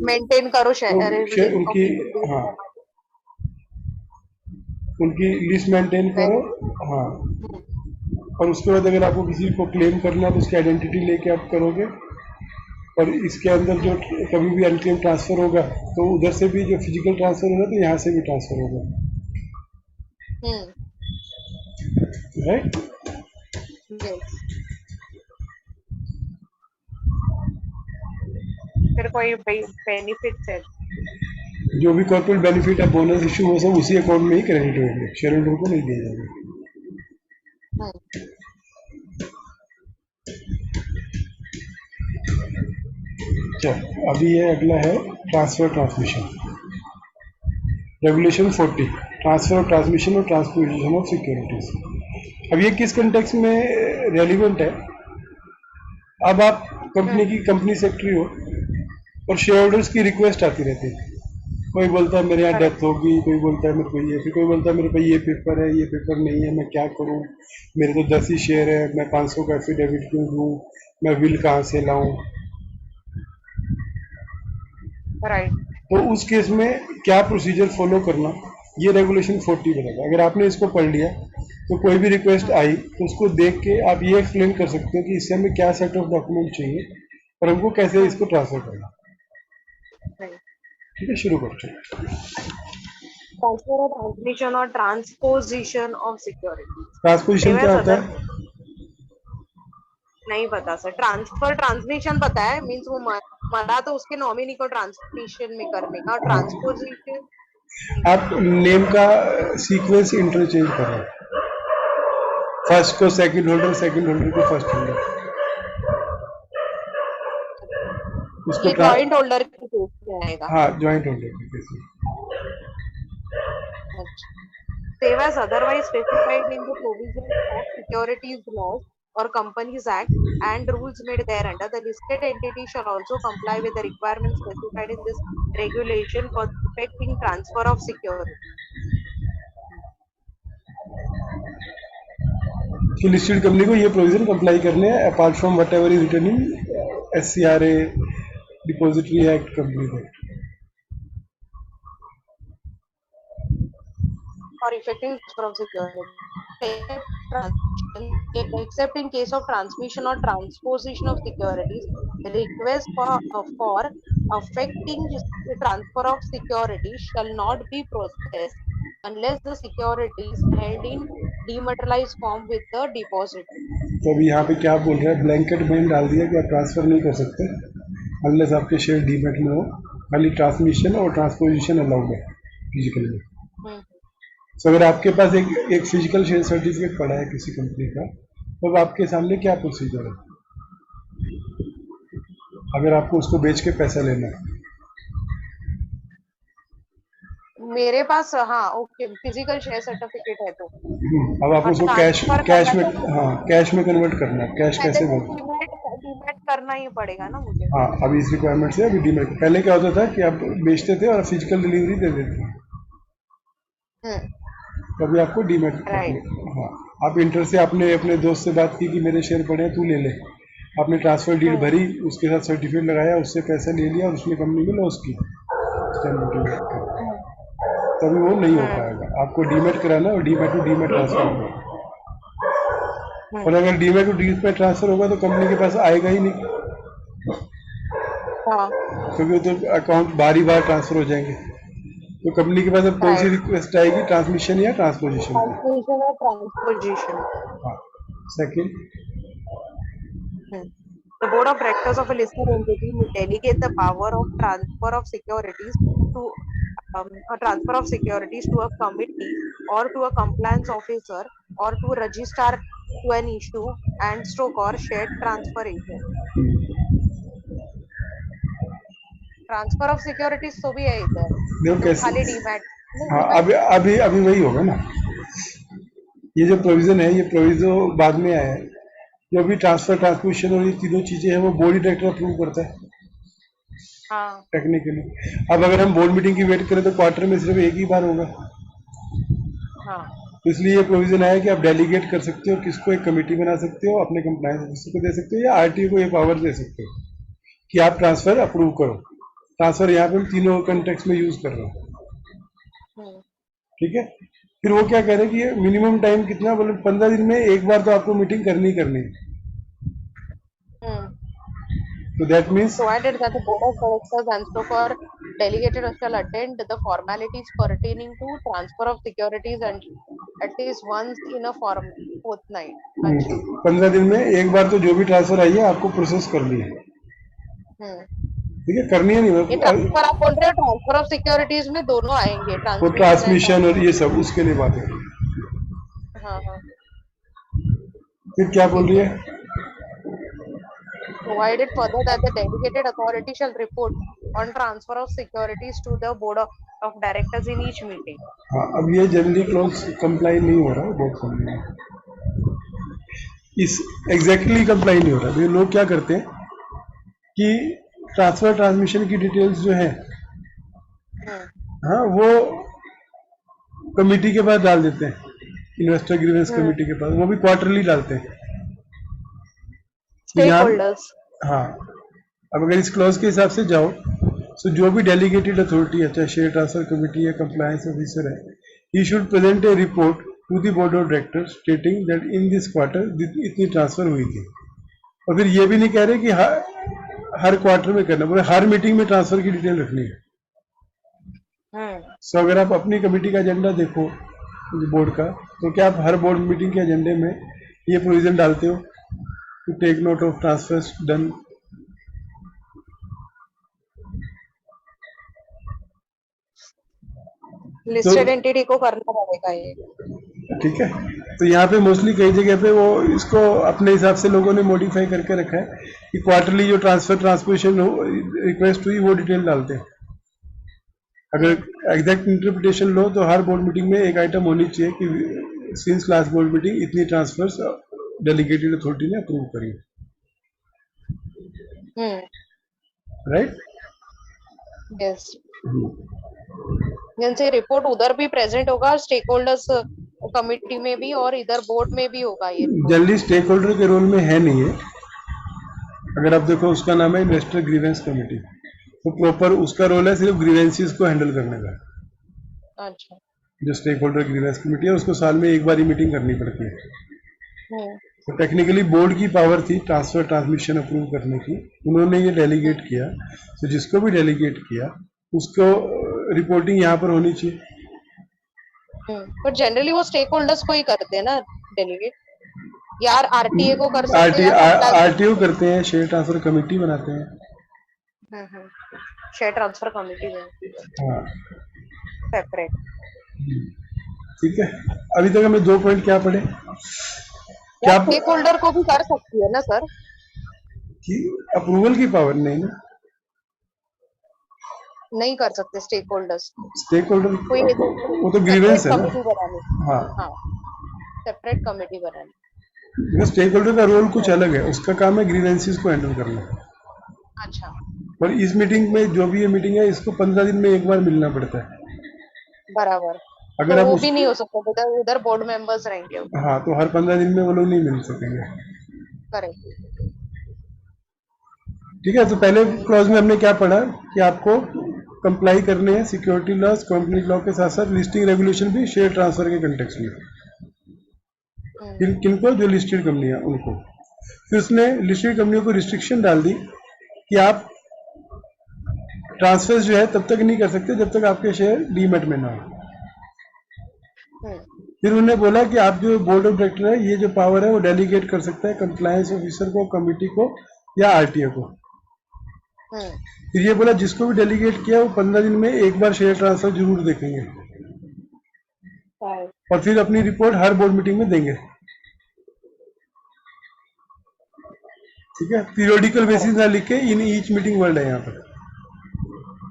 मेंटेन करो उनकी, हाँ, उनकी लिस्ट मेंटेन करो। हाँ, और उसके बाद अगर आपको किसी को क्लेम करना है तो उसकी आइडेंटिटी लेके आप करोगे, और इसके अंदर जो कभी भी अनक्लेम ट्रांसफर होगा तो उधर से भी जो फिजिकल ट्रांसफर होगा तो यहाँ से भी ट्रांसफर होगा, राइट। फिर कोई बेनिफिट है, जो भी कॉर्पोरेट बेनिफिट है, बोनस इशू हो, सब उसी अकाउंट में ही क्रेडिट होंगे, शेयर होल्डर को नहीं दिए जाएंगे। चलो, अभी ये अगला है transfer transmission, regulation 40, transfer of transmission और ट्रांसपोजिशन ऑफ सिक्योरिटीज। अब ये किस कंटेक्स्ट में रेलिवेंट है? अब आप कंपनी सेक्रेटरी हो और शेयर होल्डर्स की रिक्वेस्ट आती रहती है, कोई बोलता है मेरे यहाँ डेथ होगी, कोई बोलता है मेरे को ये, फिर कोई बोलता है मेरे पे ये पेपर है, ये पेपर नहीं है, मैं क्या करूँ, मेरे तो 10 ही शेयर है, मैं 500 का एफिडेविट क्यों दूँ, मैं विल कहाँ से लाऊं। राइट। तो उस केस में क्या प्रोसीजर फॉलो करना, ये रेगुलेशन 40 बताता है। अगर आपने इसको पढ़ लिया तो कोई भी रिक्वेस्ट आई तो उसको देख के आप ये एक्सप्लेन कर सकते हो कि इससे हमें क्या सेट ऑफ डॉक्यूमेंट चाहिए और हमको कैसे इसको ट्रांसफर करना। ठीक है, शुरू करते हैं। ट्रांसफर और ट्रांसमिशन और ट्रांसपोजिशन ऑफ सिक्योरिटी। ट्रांसपोजिशन क्या होता है? नहीं पता सर। ट्रांसफर ट्रांसमिशन पता है, मींस वो मरा तो उसके नॉमिनी को ट्रांसमिशन में करने का। हाँ, ट्रांसपोजिशन आप नेम का सीक्वेंस इंटरचेंज कर रहे हो, फर्स्ट को सेकंड होल्डर, सेकंड होल्डर को फर्स्ट होल्डर। उसको ये जॉइंट होल्डर के केस में आएगा। हाँ, जॉइंट होल्डर के केस में। Save as otherwise specified in the provisions of securities laws or Companies Act and rules made thereunder, the listed entity shall also comply with the requirements specified in this regulation for effecting transfer of security. कि लिस्टेड कंपनी को ये प्रोविजन कंप्लाई करने हैं apart from whatever is written in SCRA, depository act, company act. For effecting transfer of security, except in case of transmission or transposition of securities, the request for affecting the transfer of securities shall not be processed unless the securities held in dematerialized form with the depository. तो अभी यहाँ पे क्या बोल रहा है, ब्लैंकेट बैन डाल दिया कि आप ट्रांसफर नहीं कर सकते अनलेस आपके शेयर डीमेट में हो, खाली ट्रांसमिशन और ट्रांसपोजिशन अलाउड है फिजिकल में। तो अगर आपके पास एक फिजिकल शेयर सर्टिफिकेट पड़ा है किसी कंपनी का, तो अब आपके सामने क्या प्रोसीजर है अगर आपको उसको बेच के पैसा लेना है? मेरे पास हाँ ओके फिजिकल शेयर सर्टिफिकेट है तो अब आप उसको कैश में कैश में कन्वर्ट करना है। कैश कैसे बनता? डीमैट करना ही पड़ेगा ना मुझे। हाँ, अभी इस रिक्वायरमेंट से अभी डीमैट। पहले क्या होता था कि आप बेचते थे और फिजिकल डिलीवरी दे देते थे, तो अभी आपको डीमैट। हाँ, आप इंटर से आपने अपने दोस्त से बात की कि मेरे शेयर पड़े हैं, तू ले ले। आपने ट्रांसफर डीड भरी, उसके साथ सर्टिफिकेट लगाया, उससे पैसा ले लिया और उसने कंपनी में लॉस की, तभी वो नहीं हो पाएगा। आपको डीमैट कराना और डीमैट टू डीमैट ट्रांसफर होगा। और अगर डीमैट टू डीमैट ट्रांसफर होगा तो कंपनी के पास आएगा ही नहीं, क्योंकि तो अकाउंट बारी बार ट्रांसफर हो जाएंगे। तो कंपनी के पास अब कौन सी रिक्वेस्ट आएगी, ट्रांसमिशन या ट्रांसपोजिशन? हाँ, second, The board of directors of a listed entity may delegate the power of transfer of securities to a committee or to a compliance officer or to registrar to an issue and stroke or shared transfer agent. Transfer of securities तो भी है इधर, देखो कैसे खाली डीमैट। हाँ, अभी वही होगा ना। ये जो प्रोविजन है, ये प्रोविजन बाद में आया है। जो भी ट्रांसफर, ट्रांसमिशन और ये तीनों चीजें हैं वो बोर्ड ही डायरेक्टर अप्रूव करता है टेक्निकली। अब अगर हम बोर्ड मीटिंग की वेट करें तो क्वार्टर में सिर्फ एक ही बार होगा। तो इसलिए ये प्रोविजन आया कि आप डेलीगेट कर सकते हो, किसको एक कमेटी बना सकते हो, अपने कंप्लायंस ऑफिसर को दे सकते हो या RTO को ये पावर दे सकते हो कि आप ट्रांसफर अप्रूव करो। ट्रांसफर यहाँ पे हम तीनों कंटेक्स्ट में यूज कर रहे हैं, ठीक है। फिर वो क्या कह रहे हैं कि ये मिनिमम टाइम कितना, बोले 15 दिन में एक बार तो आपको मीटिंग करनी है। तो that means provided that the board of directors and so for delegated shall attend the formalities pertaining to transfer of securities and at least once in a fortnight. 15 दिन में एक बार तो जो भी ट्रांसफर आई है आपको प्रोसेस करनी है, ठीक है। करनी है नहीं, ट्रांसफर आप बोल रहे हो, ट्रांसफर ऑफ सिक्योरिटीज में दोनों आएंगे, तो ट्रांसमिशन और ये सब उसके लिए बात है। फिर क्या बोल रही है? Provided further that the delegated authority shall report on transfer of securities to the board of directors in each meeting. हाँ, अब ये जनरली क्लॉज कंप्लाई नहीं हो रहा है बहुत कम में, इस एग्जैक्टली कंप्लाई नहीं हो रहा। ये लोग क्या करते हैं कि ट्रांसफर ट्रांसमिशन की डिटेल्स जो है हाँ वो कमेटी के पास डाल देते हैं, इन्वेस्टर ग्रीवेंस कमेटी के पास, वो भी क्वार्टरली डालते हैं। हाँ, अब अगर इस क्लॉज के हिसाब से जाओ सो जो भी डेलीगेटेड अथॉरिटी है, चाहे शेयर ट्रांसफर कमेटी या कंप्लायंस ऑफिसर है, he should present a report to the board of directors stating that in this quarter इतनी ट्रांसफर हुई थी। और फिर ये भी नहीं कह रहे कि हर क्वार्टर में करना, बोले हर मीटिंग में ट्रांसफर की डिटेल रखनी है। सो अगर आप अपनी कमेटी का एजेंडा देखो बोर्ड का, तो क्या आप हर बोर्ड मीटिंग के एजेंडे में ये प्रोविजन डालते हो to take note of transfers done? Listed entity को करना पड़ेगा ये। ठीक है, तो यहाँ पे मोस्टली कई जगह पे वो इसको अपने हिसाब से लोगों ने मॉडिफाई करके रखा है कि क्वार्टरली जो ट्रांसपोजिशन रिक्वेस्ट हुई वो डिटेल डालते हैं। अगर एग्जैक्ट इंटरप्रिटेशन लो तो हर बोर्ड मीटिंग में एक आइटम होनी चाहिए कि सिंस लास्ट बोर्ड मीटिंग इतनी ट्रांसफर्स डेलीगेटेड अथॉरिटी ने अप्रूव करी, राइट? यस, जैसे रिपोर्ट उधर भी प्रेजेंट होगा स्टेक होल्डर्स कमिटी में भी और इधर बोर्ड में भी होगा ये। जल्दी स्टेक होल्डर के रोल में है नहीं है। अगर आप देखो उसका नाम है इन्वेस्टर ग्रीवेंस कमेटी, तो प्रॉपर उसका रोल है सिर्फ ग्रीवेंसीज को हैंडल करने का। अच्छा, जो स्टेक होल्डर ग्रीवेंस कमेटी है उसको साल में एक बार ही मीटिंग करनी पड़ती है। तो टेक्निकली बोर्ड की पावर थी ट्रांसफर ट्रांसमिशन अप्रूव करने की, उन्होंने ये डेलीगेट किया। तो जिसको भी डेलीगेट किया उसको रिपोर्टिंग यहाँ पर होनी चाहिए। पर जनरली वो स्टेक होल्डर्स को ही करते हैं ना डेलीगेट, यार आरटीए को कर सकते हैं, आरटीओ करते हैं, शेयर ट्रांसफर कमेटी बनाते हैं। शेयर ट्रांसफर कमेटी में हाँ सेपरेट। ठीक है, अभी तक हमें 2 पॉइंट क्या पढ़े? क्या स्टेक होल्डर को भी कर सकती है ना सर? कि अप्रूवल की पावर नहीं ना, नहीं कर सकते स्टेक होल्डर्स। स्टेक होल्डर वो तो ग्रीवेंस है ना। हाँ, सेपरेट कमेटी बनानी। स्टेक होल्डर का रोल कुछ अलग है, उसका काम है ग्रीवेंसीज को हैंडल करना। अच्छा, पर इस मीटिंग में जो भी ये मीटिंग है इसको 15 दिन में एक बार मिलना पड़ता है। बराबर, अगर तो आप वो भी नहीं हो सकता, उधर बोर्ड मेंबर्स रहेंगे। हाँ, तो हर 15 दिन में वो लोग नहीं मिल सकेंगे। करेक्ट। ठीक है, तो पहले क्लॉज में हमने क्या पढ़ा कि आपको कंप्लाई करने हैं सिक्योरिटी लॉज, कंपनी लॉ के साथ साथ लिस्टिंग रेगुलेशन भी शेयर ट्रांसफर के कंटेक्स्ट में। किनको? जो लिस्टेड कंपनियां उनको। फिर उसने लिस्टेड कंपनियों को रिस्ट्रिक्शन डाल दी कि आप ट्रांसफर जो है तब तक नहीं कर सकते जब तक आपके शेयर डीमैट में ना हो। फिर उन्होंने बोला कि आप जो बोर्ड ऑफ डायरेक्टर है, ये जो पावर है वो डेलीगेट कर सकता है कंप्लायंस ऑफिसर को, कमिटी को या आरटीओ को। फिर ये बोला जिसको भी डेलीगेट किया वो 15 दिन में एक बार शेयर ट्रांसफर जरूर देखेंगे और फिर अपनी रिपोर्ट हर बोर्ड मीटिंग में देंगे। ठीक है, पीरियोडिकल बेसिस ना लिख के इन ईच मीटिंग वर्ल्ड है यहाँ पर।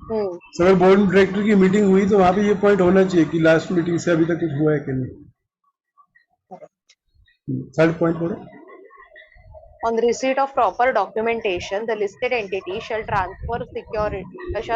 तो अगर बोर्ड डायरेक्टर की मीटिंग हुई तो वहां पे ये पॉइंट होना चाहिए कि लास्ट मीटिंग से अभी तक कुछ हुआ है कि नहीं। थर्ड पॉइंट बोलो। On the receipt of proper documentation, the listed entity shall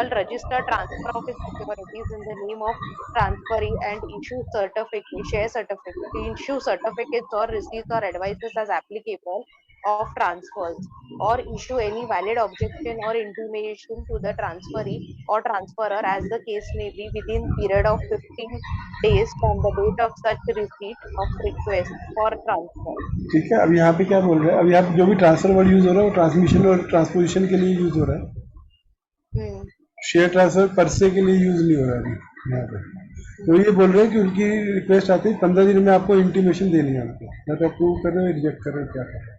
register transfer of its securities in the name of transferee and issue certificates or receipts or advices as applicable of transfers, or issue any valid objection or intimation to the transferee or transferor as the case may be within period of 15 days from the date of such receipt of request for transfer. ठीक है, अब यहाँ पे क्या बोल रहे हैं? अब यहाँ पे जो भी ट्रांसफर वर्ड यूज हो रहा है वो ट्रांसमिशन और ट्रांसपोजिशन के लिए यूज हो रहा है। शेयर ट्रांसफर परसे के लिए यूज नहीं हो रहा है यहाँ पे। तो ये बोल रहे हैं कि उनकी रिक्वेस्ट आती है 15 दिन में आपको इंटीमेशन देनी है उनको, या तो अप्रूव कर रहे हो रिजेक्ट कर रहे हो, क्या कर रहे हो।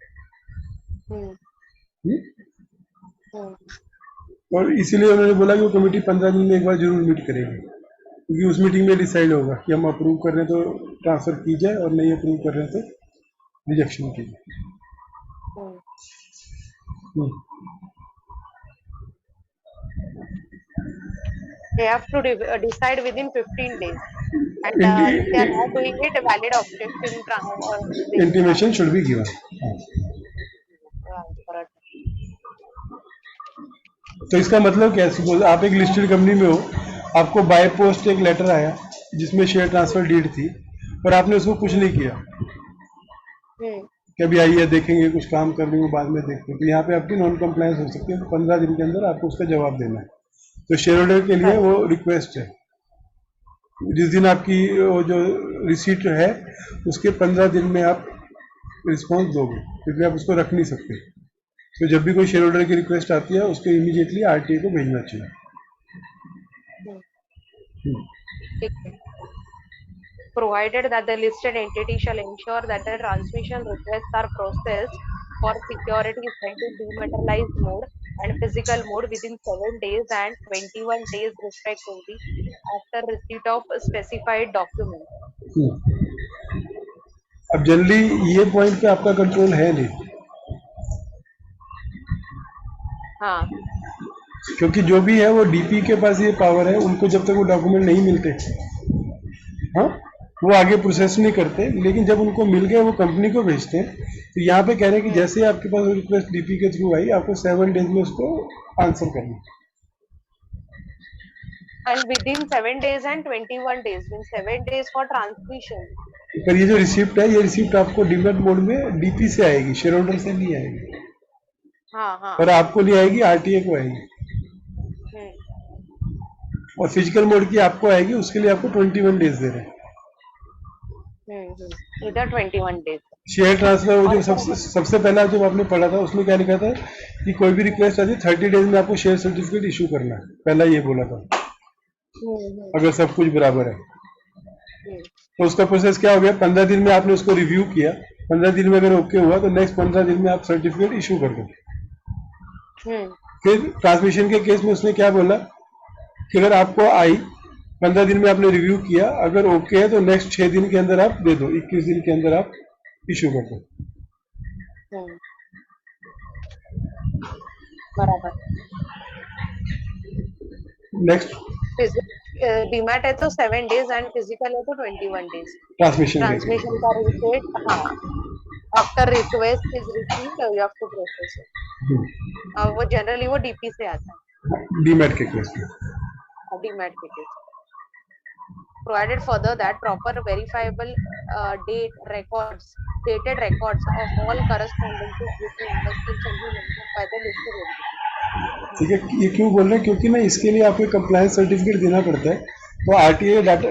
और इसीलिए उन्होंने बोला कि वो कमेटी 15 दिन में एक बार जरूर मीट करेगी, क्योंकि उस मीटिंग में डिसाइड होगा कि हम अप्रूव कर रहे हैं तो ट्रांसफर कीजिए और नहीं अप्रूव कर रहे हैं तो रिजेक्शन कीजिए। They have to decide within 15 days. And if they are not doing it, a valid objection intimation should be given. तो इसका मतलब क्या है? सपोज आप एक लिस्टेड कंपनी में हो, आपको बाय पोस्ट एक लेटर आया जिसमें शेयर ट्रांसफर डीड थी और आपने उसको कुछ नहीं किया कि अभी आइए देखेंगे, कुछ काम कर रही हूँ बाद में देखते हैं, तो यहाँ पे आपकी नॉन कंप्लायंस हो सकती है। तो 15 दिन के अंदर आपको उसका जवाब देना है। तो शेयर होल्डर के लिए वो रिक्वेस्ट है, जिस दिन आपकी वो जो रिसीट है उसके 15 दिन में आप रिस्पॉन्स दोगे, क्योंकि आप उसको रख नहीं सकते। तो जब भी कोई शेयर होल्डर की रिक्वेस्ट आती है उसको इमीडिएटली आरटीए को भेजना चाहिए। ठीक है। Provided that the listed entity shall ensure that the transmission requests are processed for securities held in dematerialized mode and physical mode within 7 days and 21 days respectively after receipt of specified document. अब जनरली ये पॉइंट पे आपका कंट्रोल है नहीं, हाँ, क्योंकि जो भी है वो डीपी के पास ये पावर है, उनको जब तक वो डॉक्यूमेंट नहीं मिलते, हाँ, वो आगे प्रोसेस नहीं करते, लेकिन जब उनको मिल गए वो कंपनी को भेजते हैं। तो यहाँ पे कह रहे हैं कि जैसे ही आपके पास रिक्वेस्ट डीपी के थ्रू आई, आपको 7 डेज में उसको आंसर करना। and within 7 days and 21 days means 7 days for transmission. पर ये जो रिसिप्ट है, ये रिसिप्ट आपको डीमेट मोड में डीपी से आएगी, शेयर होल्डर से नहीं आएगी। हाँ हाँ। और आपको नहीं आएगी, आरटीए को आएगी। और फिजिकल मोड की आपको आएगी, उसके लिए आपको 21 डेज दे रहे हैं। इधर 21 डेज। शेयर ट्रांसफर वो जो सबसे पहला जो आपने पढ़ा था उसमें क्या लिखा था कि कोई भी रिक्वेस्ट आती है 30 डेज में आपको शेयर सर्टिफिकेट इशू करना है, पहला ये बोला था, अगर सब कुछ बराबर है। तो उसका प्रोसेस क्या हो गया, 15 दिन में आपने उसको रिव्यू किया, 15 दिन में अगर ओके हुआ तो नेक्स्ट 15 दिन में आप सर्टिफिकेट इशू कर दो। फिर ट्रांसमिशन के केस में उसने क्या बोला कि अगर आपको आई, 15 दिन में आपने रिव्यू किया, अगर ओके है तो नेक्स्ट 6 दिन के अंदर आप दे दो, 21 दिन के अंदर आप इशू कर दो। बराबर। नेक्स्ट डीमैट है तो 7 डेज एंड फिजिकल है तो 21 डेज। ट्रांसमिशन का रिसेट, हाँ, after request is received you have to process it. वो जनरली वो डीपी से आता है, डीमैट के केस में। डीमैट के case. Provided further that proper verifiable dated records of all correspondences with the investment shall be maintained by the listed entity. ठीक है, ये क्यों बोल रहे हैं, क्योंकि ना इसके लिए आपको कंप्लायंस सर्टिफिकेट देना पड़ता है। तो आरटीए डाटा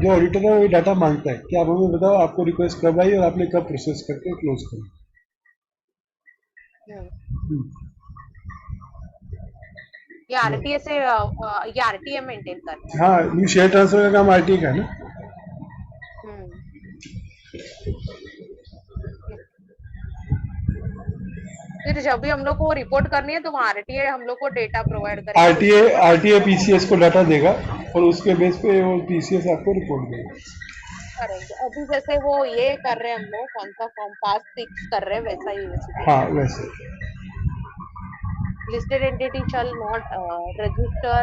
जो ऑडिटर है वो डाटा मांगता है कि आप हमें बताओ आपको रिक्वेस्ट कब आई और आपने कब प्रोसेस करके क्लोज करी। ये आरटीए से ये आरटीए मेंटेन करता है। हाँ, ये शेयर ट्रांसफर का काम आरटीए का है ना। फिर जब भी हम लोग को रिपोर्ट करनी है तो आरटीए हम लोग को डेटा प्रोवाइड करेगा। आरटीए पीसीएस को डाटा देगा और उसके बेस पे वो पीसीएस आपको रिपोर्ट देगा। करेंगे अभी जैसे वो ये कर रहे हैं हम लोग, कौन सा फॉर्म पास 6 कर रहे हैं, वैसा ही। हाँ, वैसे listed entity shall not register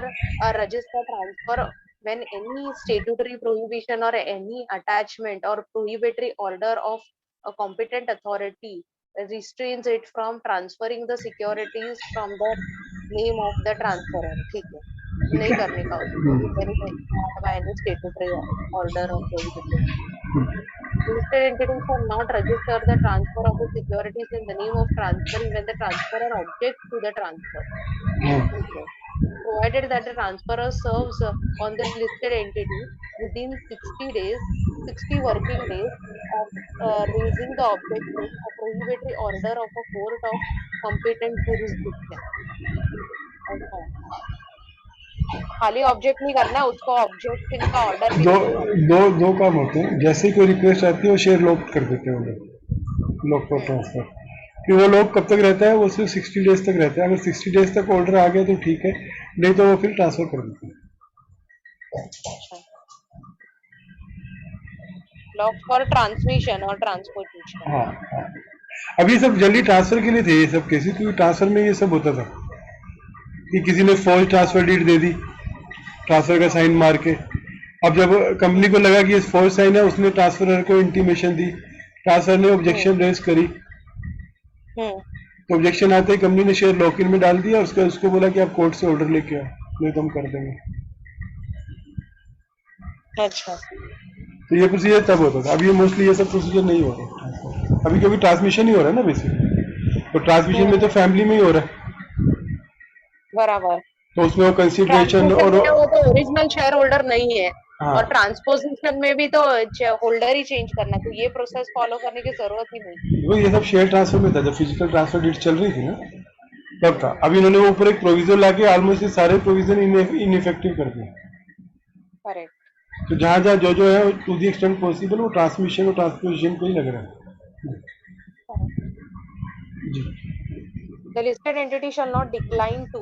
transfer when any statutory prohibition or any attachment or prohibitory order of a competent authority restrains it from transferring the securities from the name of the transferor. ठीक है, नहीं करने का by any statutory order or prohibition. Listed entities shall not register the transfer of the securities in the name of transferee when the transferor objects to the transfer. Okay. Provided that the transferor serves on the listed entity within 60 working days of raising the objection, a prohibitory order of a court of competent jurisdiction. Okay. खाली ऑब्जेक्ट नहीं करना है उसको, ऑब्जेक्शन का ऑर्डर दो काम होते हैं। जैसे ही कोई रिक्वेस्ट आती है वो शेयर लॉक कर देते हैं, वो लॉक फॉर ट्रांसफर। फिर वो लॉक कब तक रहता है, वो सिर्फ 60 डेज तक रहता है। अगर 60 डेज तक ऑर्डर आ गया तो ठीक है, नहीं तो वो फिर ट्रांसफर कर देते हैं। लॉक फॉर ट्रांसमिशन और ट्रांसपोर्टेशन। हाँ, अभी सब जल्दी ट्रांसफर के लिए थे ये सब केसेस, क्योंकि ट्रांसफर में ये सब होता था कि किसी ने false transfer did they the transfer का साइन मार के। अब जब कंपनी को लगा कि ये फॉल्स साइन है, उसने ट्रांसफरर को इंटीमेशन दी, ट्रांसफर ने ऑब्जेक्शन रेज करी, तो ऑब्जेक्शन आते ही कंपनी ने शेयर लॉक इन में डाल दिया, उसको बोला कि आप कोर्ट से ऑर्डर लेके आओ, नहीं तो हम कर देंगे। अच्छा, तो ये प्रोसीजर तब होता था। अब ये मोस्टली ये सब प्रोसीजर नहीं हो रहा अभी, क्योंकि ट्रांसमिशन ही हो रहा है ना बेसिक, तो ट्रांसमिशन में तो फैमिली में ही हो रहा है। बराबर। तो उसमें वो कंसिडरेशन ट्रांसपोजिशन और में वो तो ओरिजिनल शेयर होल्डर नहीं है, हाँ, और ट्रांसपोजिशन में भी तो होल्डर ही चेंज करना, तो ये प्रोसेस फॉलो करने की जरूरत ही नहीं। वो ये सब शेयर ट्रांसफर में था जब फिजिकल ट्रांसफर डीड चल रही थी ना, तब था। हम्म। अभी इन्होंने वो ऊपर एक प्रोविजन लाके ऑलमोस्ट ये सारे प्रोविजन इनइफेक्टिव कर दिए। करेक्ट। तो जहां जहां जो जो है टू दी एक्सटेंट पॉसिबल वो ट्रांसमिशन और ट्रांसपोजिशन को ही लग रहा है। जी। The listed entity shall not decline to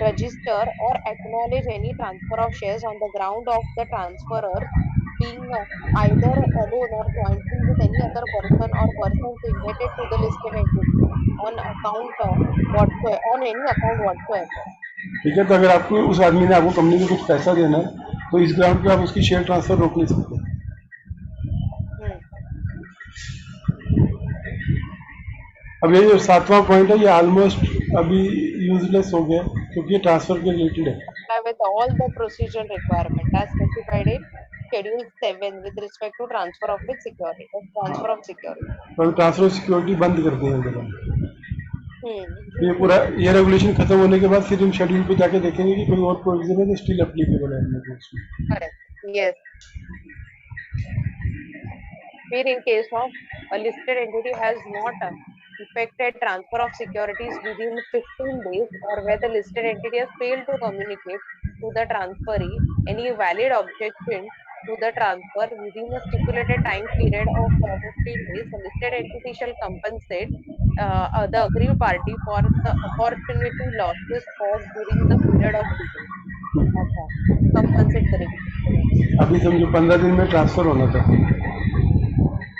register or acknowledge any transfer of shares on the ground of the transferors being either alone or jointly with any other person or persons indebted to the listed entity on account whatsoever, on any account whatsoever. ठीक है, तो अगर आपको उस आदमी ने आपको कंपनी को कुछ पैसा देना है तो इस ग्राउंड पे आप उसकी शेयर ट्रांसफर रोक नहीं सकते। Hmm. अब ये जो सातवां पॉइंट है ये ऑलमोस्ट अभी यूजलेस हो गया क्योंकि ये ट्रांसफर के रिलेटेड है। With all the procedural requirement as specified in Schedule 7 with respect to transfer of its security, transfer of security. तो ट्रांसफर ऑफ सिक्योरिटी बंद कर दिए हैं जगह। तो ये पूरा Hmm. ये रेगुलेशन खत्म होने के बाद फिर हम शेड्यूल पे जाके देखेंगे कि कोई और प्रोविजन है जो स्टिल एप्लीकेबल है हम लोग उसमें। Correct. Yes. Where in case of a listed entity has not effected transfer of securities within 15 days, or where the listed entity has failed to communicate to the transferee any valid objection to the transfer within a stipulated time period of 15 days, the listed entity shall compensate the aggrieved party for the opportunity losses caused during the period of delay. Okay. Compensate करेगी। अभी समझो 15 दिन में ट्रांसफर होना था,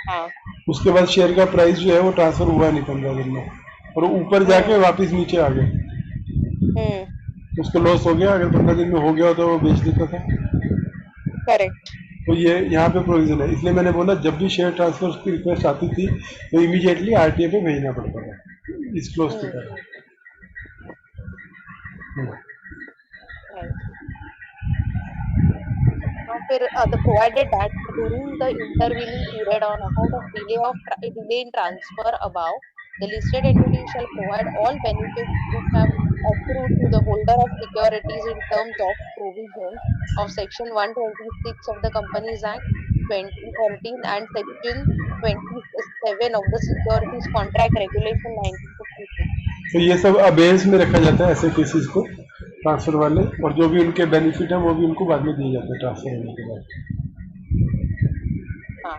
हाँ। उसके बाद शेयर का प्राइस जो है वो ट्रांसफर हुआ नहीं 15 दिन में और वो ऊपर हम्म। जाके वापस नीचे आ गया, हम्म। तो उसको लॉस हो गया। अगर 15 दिन में हो गया तो वो बेच देता था। करेक्ट। तो ये यहाँ पे प्रोविजन है, इसलिए मैंने बोला जब भी शेयर ट्रांसफर की रिक्वेस्ट आती थी तो इमीडिएटली आरटीए पे भेजना पड़ता था इस क्लोज के कारण। Right. Now, the provided that during the intervening period on account of delay in transfer above, the listed entity shall provide all benefits which have accrued to the holder of securities in terms of provisions of Section 126 of the Companies Act 2013 and Section 27 of the Securities Contract Regulation 1956. तो ये सब अबेयर्स में रखा जाता है ऐसे केसेस को ट्रांसफर वाले, और जो भी उनके बेनिफिट है वो भी उनको बाद में दिए जाते हैं ट्रांसफर होने के बाद। हाँ।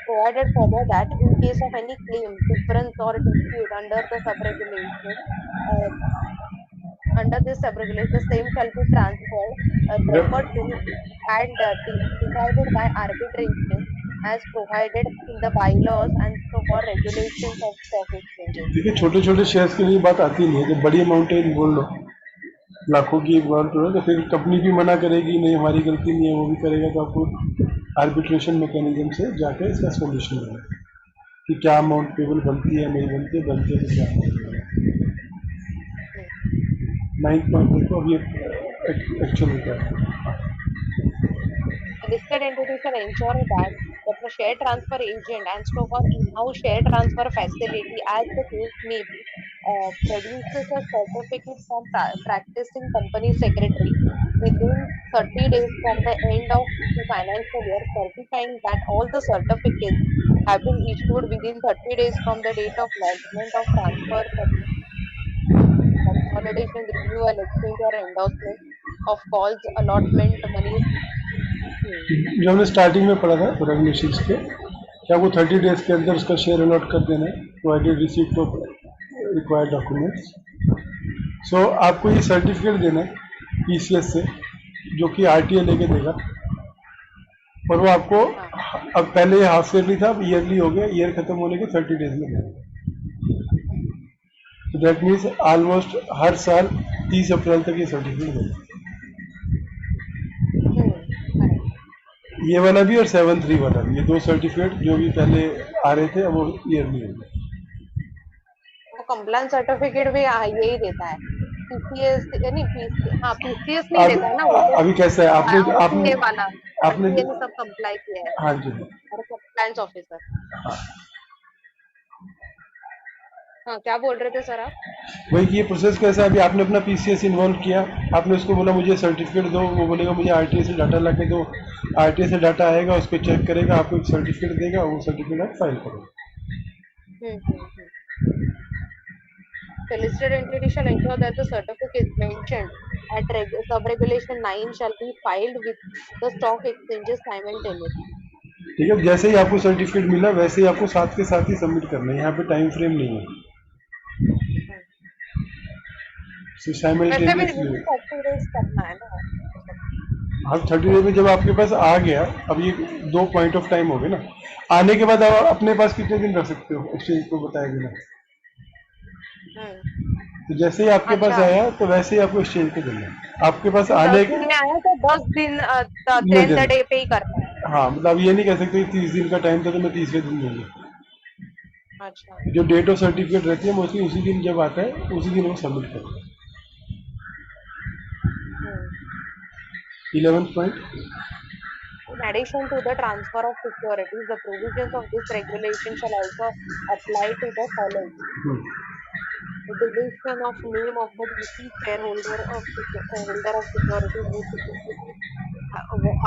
Provided further that in case of any claim, difference or dispute uh, under this subregulation, the same shall be transferred, referred to, and decided by arbitration as provided in the bylaws and so for regulations of stock exchanges. देखिए छोटे छोटे शेयर्स के लिए बात आती नहीं है, जब बड़ी अमाउंट है बोल लो लाखों की अमाउंट हो तो फिर कंपनी भी मना करेगी नहीं हमारी गलती नहीं है, वो भी करेगा, तो आपको आर्बिट्रेशन मैकेनिज्म से जाकर इसका सोल्यूशन देना कि क्या अमाउंट पेबल बनती है नहीं बनती है, बनती है तो क्या होगा। 9th पॉइंट देखो अभी एक्चुअल होता है। The listed entity shall ensure that the share transfer agent and so for in-house share transfer facility, as the case may be, produces a certificate from practicing company secretary within 30 days from the end of the financial year, certifying that all the certificates have been issued within 30 days from the date of lodgement of transfer, consolidation, renewal, exchange or endorsement of calls, allotment, monies. जो हमने स्टार्टिंग में पढ़ा था रेगुलेशन के, क्या वो 30 डेज के अंदर उसका शेयर अलॉट कर देना है provided receipt of required documents. So आपको ये सर्टिफिकेट देना है पीसीएस से जो कि आरटीए लेके देगा, और वो आपको अब पहले ये हाफ ईयरली था अब ईयरली हो गया, ईयर खत्म होने के 30 डेज में देगा। तो दैट मीन्स ऑलमोस्ट हर साल 30 अप्रैल तक ये सर्टिफिकेट देगा, ये वाला भी और 7(3) वाला भी, ये दो सर्टिफिकेट जो भी पहले आ रहे थे अब वो ईयरली हो गए। वो कंप्लायंस सर्टिफिकेट भी यही देता है, पीसीएस नहीं, हाँ पीसीएस नहीं देता है ना वो तो, अभी कैसा है आपने आपने आरटीए वाला, आपने आरटीए ने सब कंप्लाई किया है, हाँ जी और कंप्लायंस ऑफिसर। हाँ। हाँ, क्या बोल रहे थे सर आप? वही कि ये प्रोसेस कैसा है, अभी आपने अपना पीसीएस इन्वॉल्व किया, आपने उसको बोला मुझे सर्टिफिकेट दो, वो बोलेगा मुझे आरटीए से डाटा ला के दो, आरटीए से डाटा आएगा, उसको चेक करेगा, आपको एक सर्टिफिकेट देगा, वो सर्टिफिकेट आप फाइल करोगे। हम्म। The listed entity shall ensure that the certificate mentioned at sub-regulation 9 shall be filed with the stock exchanges simultaneously. ठीक है, जैसे ही आपको सर्टिफिकेट मिला वैसे ही आपको साथ के साथ ही सबमिट करना है, यहाँ पे टाइम फ्रेम नहीं है, हम्म। वैसे भी साइमल्टेनियसली। 30 days करना है ना? अब 30 डेज में जब आपके पास आ गया, अब ये 2 पॉइंट ऑफ टाइम हो गए ना, आने के बाद आप अपने पास कितने दिन रख सकते हो एक्सचेंज को बताया बिना, हम्म। तो जैसे ही आपके पास अच्छा, आया तो वैसे ही आपको एक्सचेंज को देना है, आपके पास तो 10 आने दिन में आया तो 10 दिन में 10th देना। डे पे ही करना है। हाँ, मतलब आप ये नहीं कह सकते 30 दिन का टाइम था तो मैं 30वें दिन दूंगी, अच्छा। जो डेट ऑफ सर्टिफिकेट रहती है मोस्टली उसी दिन जब आता है उसी दिन वो सबमिट करते हैं। हम्म। 11th point. In addition to the transfer of securities, the provisions of this regulation shall also apply to the following. The deletion of name of the deceased shareholder of holder of securities whose securities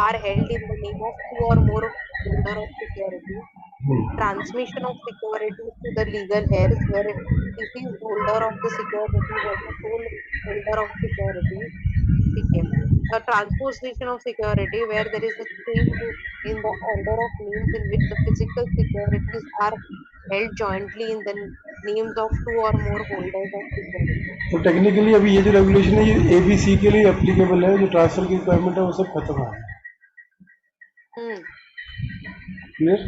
are held in the name of two or more holder of securities. Transmission of securities to the legal heirs where deceased holder of the security was the sole holder of securities. Okay. The transposition of security where there is a change in the order of names in which the physical securities are held jointly in the names of two or more holders of security. तो टेक्निकली अभी ये जो रेगुलेशन है ये एबीसी के लिए एप्लीकेबल है, जो ट्रांसफर की रिक्वायरमेंट है वो सब खत्म है। हम्म। क्लियर?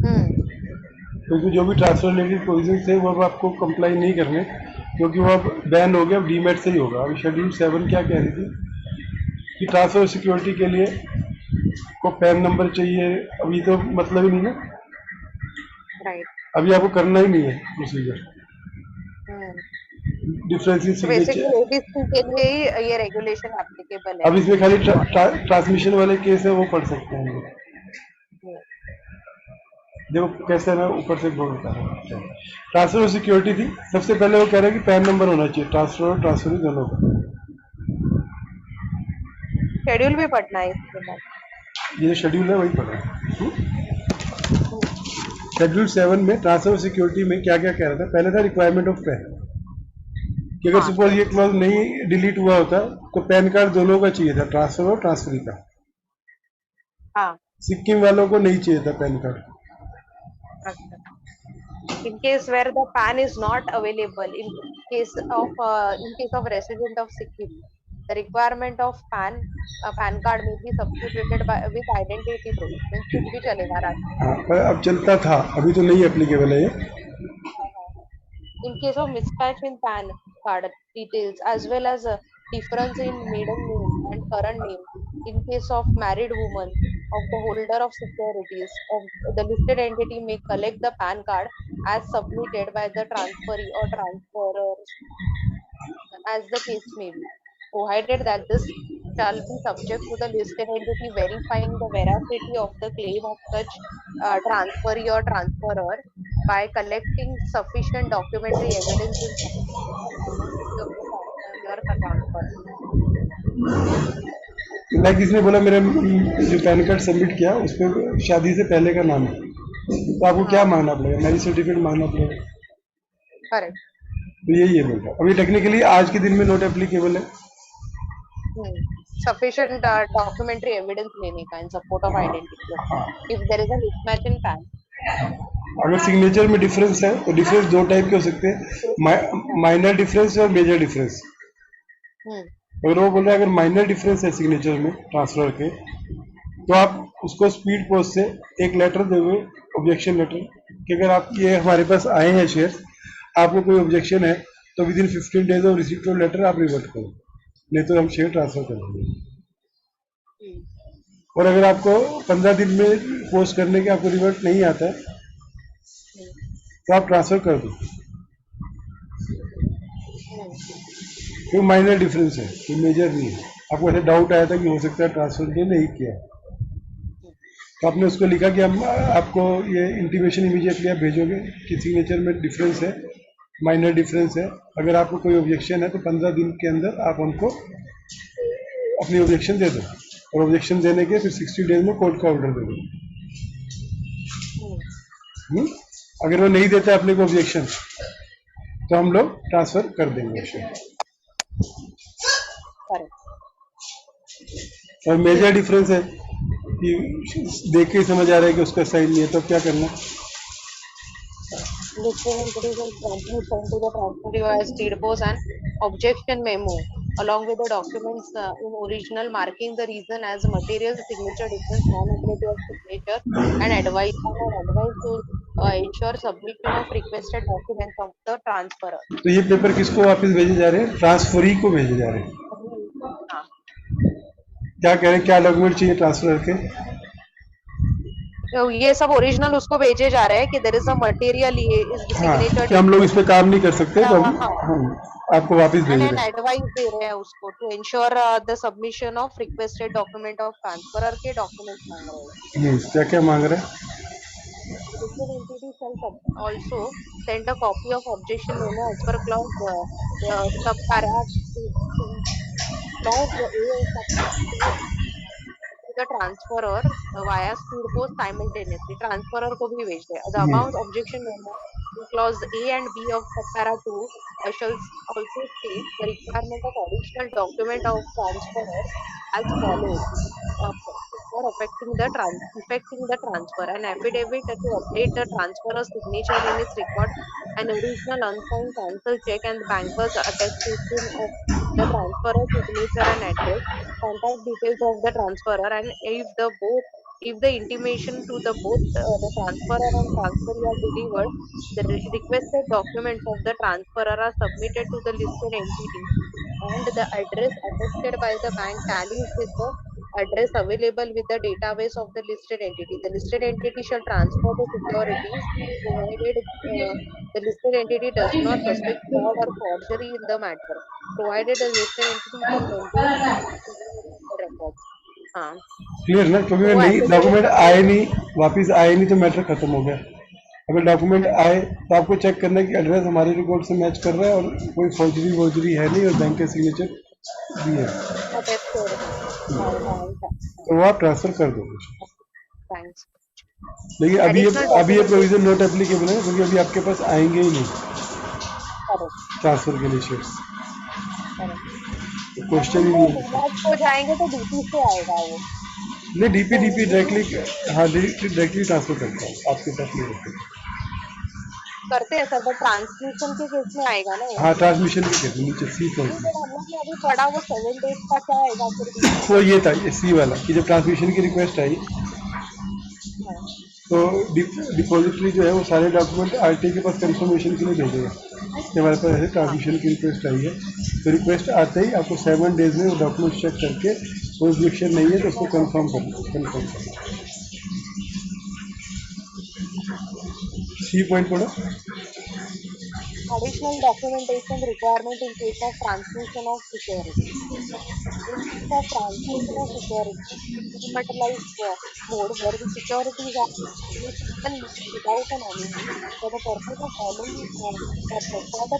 हम्म। क्योंकि जो भी ट्रांसफर रिलेटेड प्रोविजन थे वो अब आपको कंप्लाई नहीं करने, क्योंकि वो अब बैन हो गया, अब डीमेट से ही होगा। अभी शेड्यूल 7 क्या कह रही थी कि ट्रांसफर सिक्योरिटी के लिए को पैन नंबर चाहिए, अभी तो मतलब ही नहीं ना, राइट। अभी आपको करना ही नहीं है प्रोसीजर, हम्म। डिफरेंस इन तो बेसिकली सिग्नेचर। एबीसी के लिए ही ये रेगुलेशन एप्लीकेबल है। अब इसमें खाली और ट्रांसमिशन वाले केस है वो पढ़ सकते हैं हम लोग। हम्म। देखो कैसे है ना, ऊपर से बोल बता रहा हूँ। ट्रांसफर ऑफ सिक्योरिटी थी, सबसे पहले वो कह रहा है कि पैन नंबर होना चाहिए ट्रांसफर और ट्रांसफर दोनों का। शेड्यूल भी पढ़ना है इसके बाद। ये जो शेड्यूल है वही पढ़ रहे हैं। हम्म। शेड्यूल 7 में ट्रांसफर ऑफ सिक्योरिटी में क्या क्या कह रहा था, पहले था रिक्वायरमेंट ऑफ पैन, कि अगर हाँ। सपोज ये क्लॉज नहीं डिलीट हुआ होता तो पैन कार्ड दोनों का चाहिए था, ट्रांसफर और ट्रांसफरी का। हाँ। सिक्किम वालों को नहीं चाहिए था पैन कार्ड। अच्छा। In case where the PAN is not available, in case of resident of Sikkim, the requirement of PAN card may be substituted by with identity proof. Means कुछ भी चलेगा रास्ते हाँ, पर अब चलता था, अभी तो नहीं एप्लीकेबल है ये। में। In case of mismatch in PAN card details as well as a difference in maiden name and current name, in case of married woman of the holder of securities of the listed entity may collect the PAN card as submitted by the transferee or transferor as the case may be, provided that this shall be subject to the listed entity verifying the veracity of the claim of such transferee or transferor by collecting sufficient documentary evidence in support of the validity of the transfer or transfer. Like इसने बोला मेरा जो पैन कार्ड सबमिट किया उस पर शादी से पहले का नाम है, तो आपको क्या हाँ, मांगना पड़ेगा, मैरिज सर्टिफिकेट मांगना पड़ेगा। करेक्ट। तो यही है बोल रहा, अभी टेक्निकली आज के दिन में नॉट एप्लीकेबल है। Sufficient documentary evidence लेने का in support of identity if there is a mismatch in PAN. अगर सिग्नेचर में डिफरेंस है तो डिफरेंस दो टाइप के हो सकते हैं, माइनर डिफरेंस और मेजर डिफरेंस। अगर वो बोल रहा है अगर माइनर डिफरेंस है सिग्नेचर में ट्रांसफर के, तो आप उसको स्पीड पोस्ट से एक लेटर दोगे, ऑब्जेक्शन लेटर, कि अगर आप ये हमारे पास आए हैं शेयर, आपको कोई ऑब्जेक्शन है तो within 15 days of receipt of letter आप रिवर्ट करो, नहीं तो हम शेयर ट्रांसफर कर देंगे। और अगर आपको 15 दिन में पोस्ट करने के आपको रिवर्ट नहीं आता है तो आप ट्रांसफर कर दो, तो माइनर डिफरेंस है, कोई मेजर नहीं है। आपको ऐसा डाउट आया था कि हो सकता है ट्रांसफर के नहीं किया, तो आपने उसको लिखा कि हम आपको ये इंटीमेशन इमीडिएटली आप भेजोगे कि सिग्नेचर में डिफरेंस है, माइनर डिफरेंस है, अगर आपको कोई ऑब्जेक्शन है तो 15 दिन के अंदर आप हमको अपनी ऑब्जेक्शन दे दो, और ऑब्जेक्शन देने के फिर 60 डेज में कोर्ट का ऑर्डर दे दो। अगर वो नहीं देता अपने को ऑब्जेक्शन तो हम लोग ट्रांसफर कर देंगे उसे। और मेजर डिफरेंस है कि देख के ही समझ आ रहा है कि उसका साइन नहीं है, तो क्या करना? Listed entities will promptly send to the transferee as speed post and objection memo along with the documents in original marking the reason as material signature difference non-ability of signature and advice to ensure submission of requested documents of the transferor. तो ये पेपर किसको वापस भेजे जा रहे हैं? ट्रांसफरी को भेजे जा रहे हैं। हाँ। क्या कह रहे हैं, क्या डॉक्यूमेंट चाहिए ट्रांसफर के? तो ये सब ओरिजिनल उसको भेजे जा रहे हैं कि there is a material is हाँ, सिग्नेचर कि हम लोग इस पे काम नहीं कर सकते, तो हाँ, हम आपको वापस भेज एंड रहे एन हैं। एडवाइस दे रहे हैं उसको to ensure the submission of requested document of transferor के डॉक्यूमेंट मांग रहे हैं। क्या क्या मांग रहे हैं? Listed entity shall also send a copy of objection memo as per clause subparagraph clause A the transferor via speed post simultaneously. Transferor को भी भेज दे. The amount objection memo in clause A and B of subpara 2 shall also state the requirement of additional document of transferor as follows. For affecting the transfer, an affidavit to update the transferor's signature in its record, an original unsigned cancel check and banker's attestation of the transferor's signature and address, contact details of the transferor, and if the intimation to the both the transferor and transferee are delivered, the requested documents of the transferor are submitted to the listed entity, and the address attested by the bank tallies with the address available with the database of the listed entity. The listed entity shall transfer the securities provided the listed entity does not suspect fraud or forgery in the matter, provided the listed entity shall maintain the records. हाँ, क्लियर ना? क्योंकि अगर वो नहीं डॉक्यूमेंट affidavit आए नहीं, वापस आए नहीं, तो मैटर खत्म हो गया। अगर डॉक्यूमेंट आए तो आपको चेक करना है कि एड्रेस हमारे रिकॉर्ड से मैच कर रहा है और कोई फॉर्जरी है नहीं, और बैंक के सिग्नेचर भी है, तो वो आप ट्रांसफर कर दोगे। थैंक्स। लेकिन अभी ये प्रोविजन नॉट एप्लीकेबल है, क्योंकि अभी आपके पास आएंगे ही नहीं ट्रांसफर के लिए शेयर्स। क्वेश्चन ही नहीं हो जाएंगे तो डीपी से आएगा वो। नहीं, डीपी डायरेक्टली, हाँ डायरेक्टली ट्रांसफर करता हूँ, आपके पास नहीं रखते। करते हैं सर, बट ट्रांसमिशन के केस में आएगा ना? हाँ, ट्रांसमिशन के केस में नीचे सी पॉइंट में हम लोग ने अभी पढ़ा वो 7 डेज का क्या आएगा फिर? वो ये था, ये सी वाला, कि जब ट्रांसमिशन की रिक्वेस्ट आई तो डिपॉजिटरी जो है वो सारे डॉक्यूमेंट आरटीआई के पास कंफर्मेशन के लिए भेजेगा कि हमारे पास ऐसे ट्रांसमिशन की रिक्वेस्ट आई है। तो रिक्वेस्ट आते ही आपको 7 डेज में वो डॉक्यूमेंट चेक करके कोई ऑब्जेक्शन नहीं है तो उसको कंफर्म करना। सी पॉइंट पढ़ो। Additional documentation requirement in case of transmission of security. In case of transmission of security, dematerialized mode where the securities are without a nominee for the purpose of following the documentation as prescribed by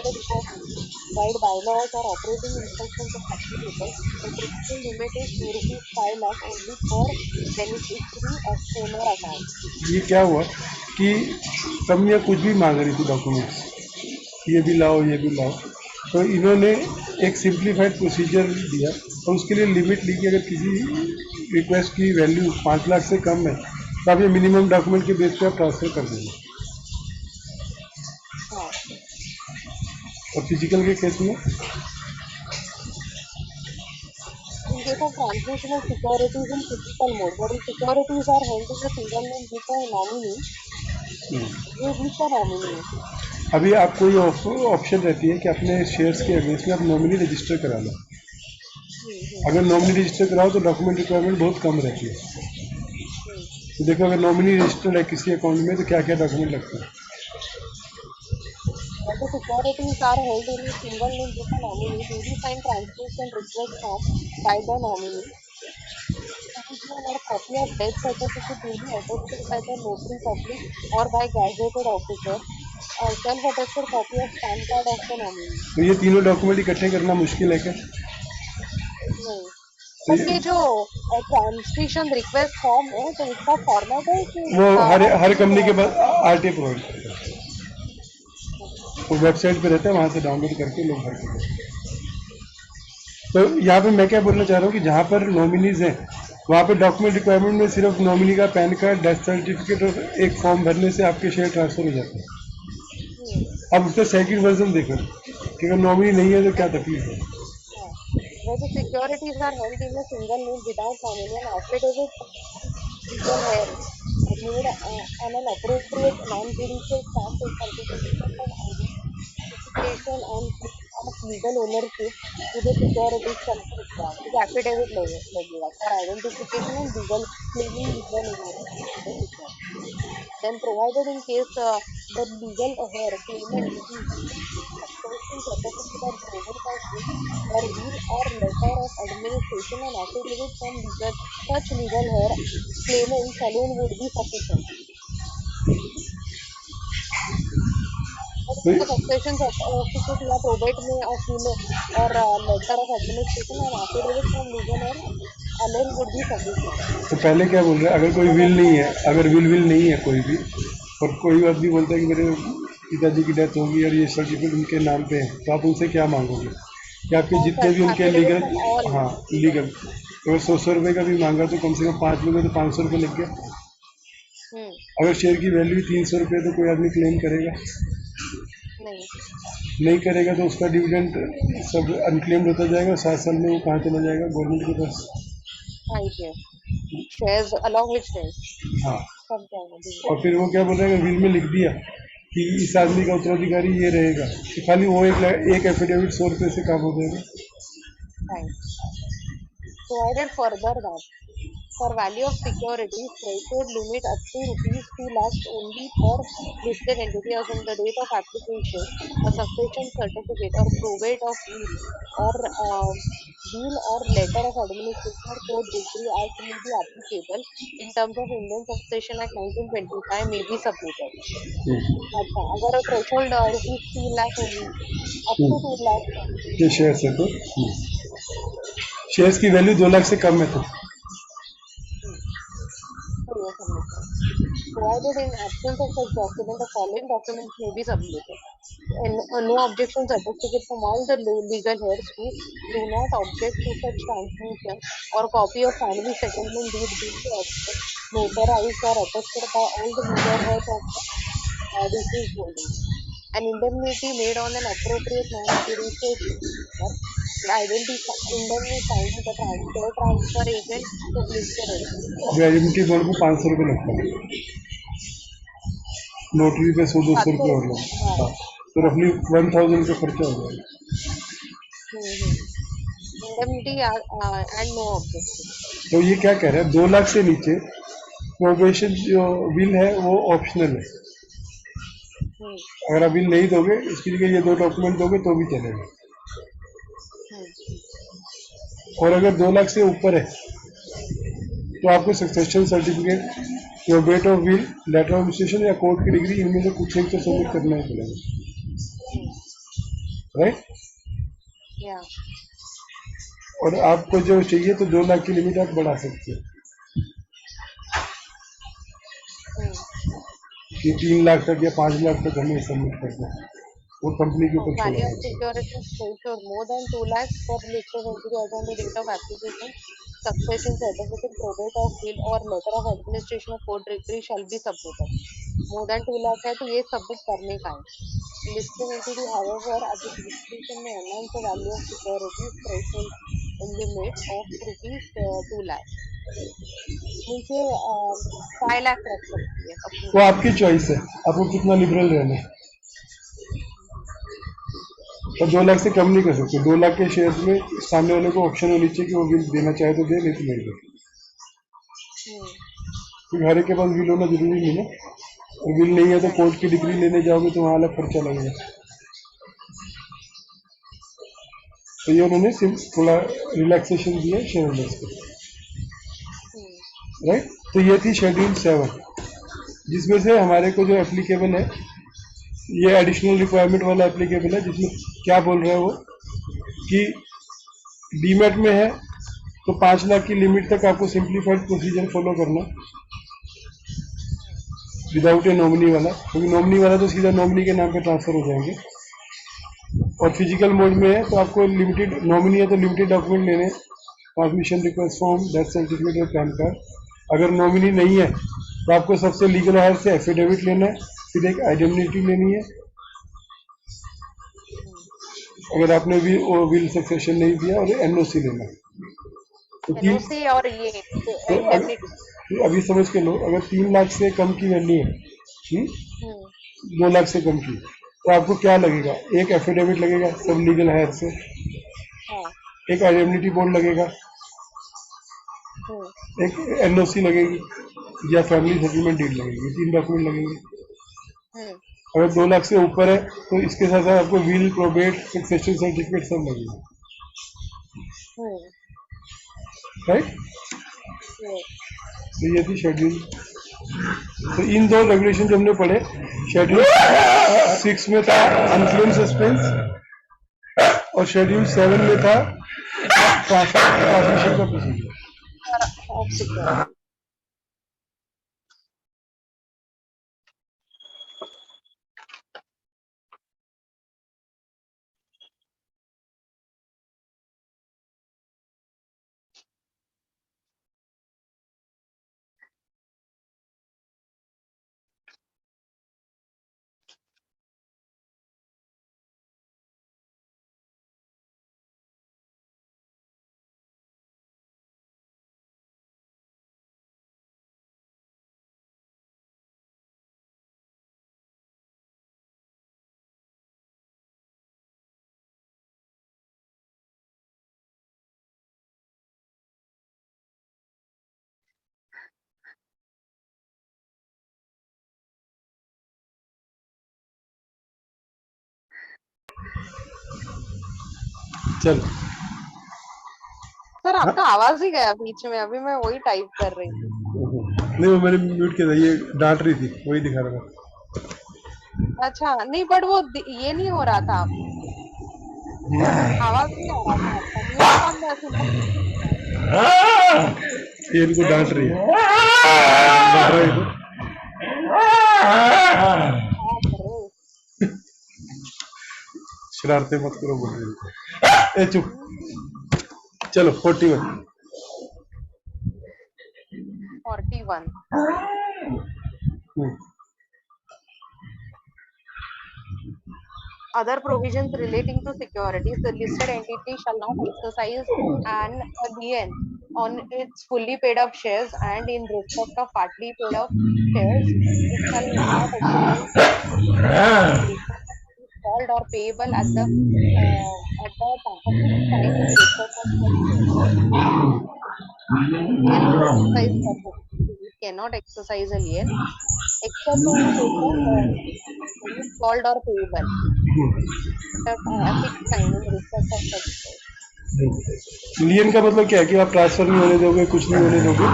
the required bylaws or operating instructions of applicable, the principal limit is ₹5 lakh only for beneficiary of owner account. ये क्या हुआ कि कंपनियां कुछ भी मांग रही थी डॉक्यूमेंट्स, ये भी लाओ ये भी लाओ, तो इन्होंने एक सिंप्लीफाइड प्रोसीजर दिया और उसके लिए लिमिट ली कि अगर किसी रिक्वेस्ट की वैल्यू 5 लाख से कम है तो आप ये मिनिमम डॉक्यूमेंट के बेस पे आप ट्रांसफर कर देंगे। और फिजिकल के केस में in case of transmission of securities in physical mode, where the securities are held in a single name with a nominee, ये with a nominee। अभी आपको ये ऑप्शन रहती है कि अपने शेयर्स के अगेंस्ट में आप नॉमिनी रजिस्टर करा लो। अगर नॉमिनी रजिस्टर कराओ तो डॉक्यूमेंट रिक्वायरमेंट बहुत कम रहती है। तो देखो, अगर नॉमिनी रजिस्टर्ड है किसी अकाउंट में तो क्या क्या डॉक्यूमेंट लगते हैं। The securities are held in a single name with a nominee. Duly signed transmission request form by the nominee. Original or copy of death certificate duly attested by the notary public or by gazetted officer. Self-attested copy of PAN card of the nominee. तो ये तीनों डॉक्यूमेंट इकट्ठे करना मुश्किल है क्या? नहीं, तो बट ये जो ट्रांसमिशन रिक्वेस्ट फॉर्म है तो उसका फॉर्मेट है कि वो हर RTI कंपनी के प्रोवाइड पास करता आरटीए प्रोवाइड करता है, वो वेबसाइट पे रहता है, वहाँ से डाउनलोड करके लोग भर के। तो यहाँ पे मैं क्या बोलना चाह रहा हूँ कि जहाँ पर नॉमिनीज हैं वहाँ पे डॉक्यूमेंट रिक्वायरमेंट में सिर्फ नॉमिनी का पैन कार्ड, डेथ सर्टिफिकेट और एक फॉर्म भरने से आपके शेयर ट्रांसफर हो जाते हैं। अब उसका सेकंड वर्जन देखो कि अगर नॉमिनी नहीं है तो क्या तकलीफ है। where the securities are held in a single name without nominee and affidavit legal hair made on an appropriate non-judicial stamp is certificate of identification and of legal ownership to the securities company required. तो affidavit लगेगा for identification and legal claiming legal ownership to the security. Then provided in case the legal heir claimant is succession certificate or probate of will or letter of administration and affidavit from legal such legal heir claimants alone would be sufficient. और तो, उसका succession certificate या probate में of will और letter of administration and affidavit from legal heir alone would be sufficient. तो पहले क्या बोल रहे हैं, अगर कोई विल नहीं है, अगर विल नहीं है कोई भी, और कोई आदमी बोलता है कि मेरे पिताजी की डेथ होगी और ये सर्टिफिकेट उनके नाम पे है, तो आप उनसे क्या मांगोगे कि आपके जितने भी उनके लीगल, हाँ लीगल, अगर 100 रुपये का भी मांगा तो कम से कम 5 लोग हैं तो 500 रुपये लग गया। अगर शेयर की वैल्यू 300 रुपये तो कोई आदमी क्लेम करेगा? नहीं करेगा, तो उसका डिविडेंड सब अनक्लेम्ड होता जाएगा, 7 साल में वो कहाँ चला जाएगा? गवर्नमेंट के पास। शेयर्स अलॉन्ग विद शेयर्स, हाँ, सब जाएगा। और फिर वो क्या बोल रहे हैं, विल में लिख दिया कि इस आदमी का उत्तराधिकारी ये रहेगा, तो खाली वो एक एफिडेविट 100 रुपये से काम हो जाएगा। Provided further that for value of security, threshold limit up to rupees 2 lakhs only per listed entity as on the date of application, a succession certificate or probate of will or letter of administration or court decree as may be applicable in terms of Indian Succession Act 1925 may be submitted. अच्छा, अगर threshold rupees 2 lakh होगी, up to 2 lakh ये शेयर्स है तो शेयर्स की वैल्यू 2 लाख से कम है तो provided in absence of such document, the following documents may be submitted. And no objection certificate from all the legal heirs who do not object to such transmission or copy of family settlement deed duly notarized or attested by all the legal heirs of the deceased holding. An indemnity made on an appropriate non-judicial indemnifying the transfer agent to listed entity. Identity bond को 500 रुपये लगता है, नोटरी पे 100-200 रुपये और लगता है, तो रफली 1000 का खर्चा हो जाएगा। Indemnity and no objection. तो ये क्या कह रहा है, 2 लाख से नीचे प्रोबेशन जो बिल है वो ऑप्शनल है। अगर आप बिल नहीं दोगे, इसके लिए ये 2 डॉक्यूमेंट दोगे तो भी चलेगा। और अगर 2 लाख से ऊपर है तो आपको succession certificate, probate of will, letter of administration या कोर्ट की डिग्री, इनमें से कुछ एक तो सबमिट करना ही पड़ेगा, राइट? और आपको जो चाहिए तो 2 लाख की लिमिट आप बढ़ा सकते हो कि 3 लाख तक या 5 लाख तक हमें सबमिट करना है, वो कंपनी के ऊपर Value छोड़ा of securities threshold more than 2 lakhs for listed entity as on the date of application, succession certificate, probate of will or letter of administration of court decree shall be submitted. More than 2 lakh है तो ये सबमिट करने का है। Listed entity however at the discretion may enhance the value of securities threshold limit of rupees 2 lakh. नीचे 5 लाख रख सकती है अपनी। वो आपकी चॉइस है, आपको कितना लिबरल रहना है, और 2 लाख से कम नहीं कर सकते। 2 लाख के शेयर में सामने वाले को ऑप्शन होनी चाहिए कि वो बिल देना चाहे तो दे, नहीं तो नहीं दे, क्योंकि हर एक के पास बिल होना जरूरी नहीं ना, और बिल नहीं है तो कोर्ट की डिग्री लेने जाओगे तो वहाँ अलग खर्चा लगेगा। तो ये उन्होंने थोड़ा रिलैक्सेशन दिया शेयर होल्डर्स को, राइट। तो ये थी शेड्यूल 7, जिसमें से हमारे को जो एप्लीकेबल है ये एडिशनल रिक्वायरमेंट वाला एप्लीकेबल है, जिसमें क्या बोल रहा है वो कि डीमैट में है तो 5 लाख की लिमिट तक आपको सिंप्लीफाइड प्रोसीजर फॉलो करना विदाउट ए नॉमिनी वाला, क्योंकि नॉमिनी वाला तो सीधा नॉमिनी के नाम पे ट्रांसफर हो जाएंगे। और फिजिकल मोड में है तो आपको लिमिटेड, नॉमिनी है तो लिमिटेड डॉक्यूमेंट लेने, transmission request form, death certificate और पैन कार्ड। अगर नॉमिनी नहीं है तो आपको सबसे लीगल हायर से एफिडेविट लेना है, फिर एक आइडेंटिटी लेनी है। अगर आपने भी विल सक्सेशन नहीं दिया, और एनओसी लेना है। तो एनओसी और ये indemnity। तो अभी समझ के लो, अगर 3 लाख से कम की वैल्यू है, 2 लाख से कम की, तो आपको क्या लगेगा? एक एफिडेविट लगेगा सब लीगल हायर से, एक आइडेंटिटी बॉन्ड लगेगा, एक एनओसी लगेगी या फैमिली सेटलमेंट डीड लगेगी, 3 डॉक्यूमेंट लगेंगे। अगर 2 लाख से ऊपर है तो इसके साथ साथ आपको विल, प्रोबेट, सक्सेशन सर्टिफिकेट सब लगेगा, राइट। तो ये थी शेड्यूल। तो इन 2 रेगुलेशन जो हमने पढ़े, शेड्यूल 6 में था अनक्लेम सस्पेंस और शेड्यूल 7 में था ट्रांसमिशन का प्रोसीजर। चलो सर आपका आवाज ही गया बीच में, अभी मैं वही टाइप कर रही थी। नहीं, वो मैंने म्यूट किया था, ये डांट रही थी, वही दिखा रहा था। अच्छा नहीं, बट वो ये नहीं हो रहा था, आवाज नहीं आ रहा था आपका। ये इनको डांट रही है, शरारते मत करो बोल रही है। चुप। चलो 41। Other provisions relating to securities, the listed entity shall not exercise an lien on its fully paid up shares, and in respect of partly paid up shares, it shall not exercise called or payable at the time in respect of it cannot exercise a lien except on called or payable at a fixed time in respect of such. लियन का मतलब क्या है कि आप ट्रांसफर नहीं होने दोगे, कुछ नहीं होने दोगे।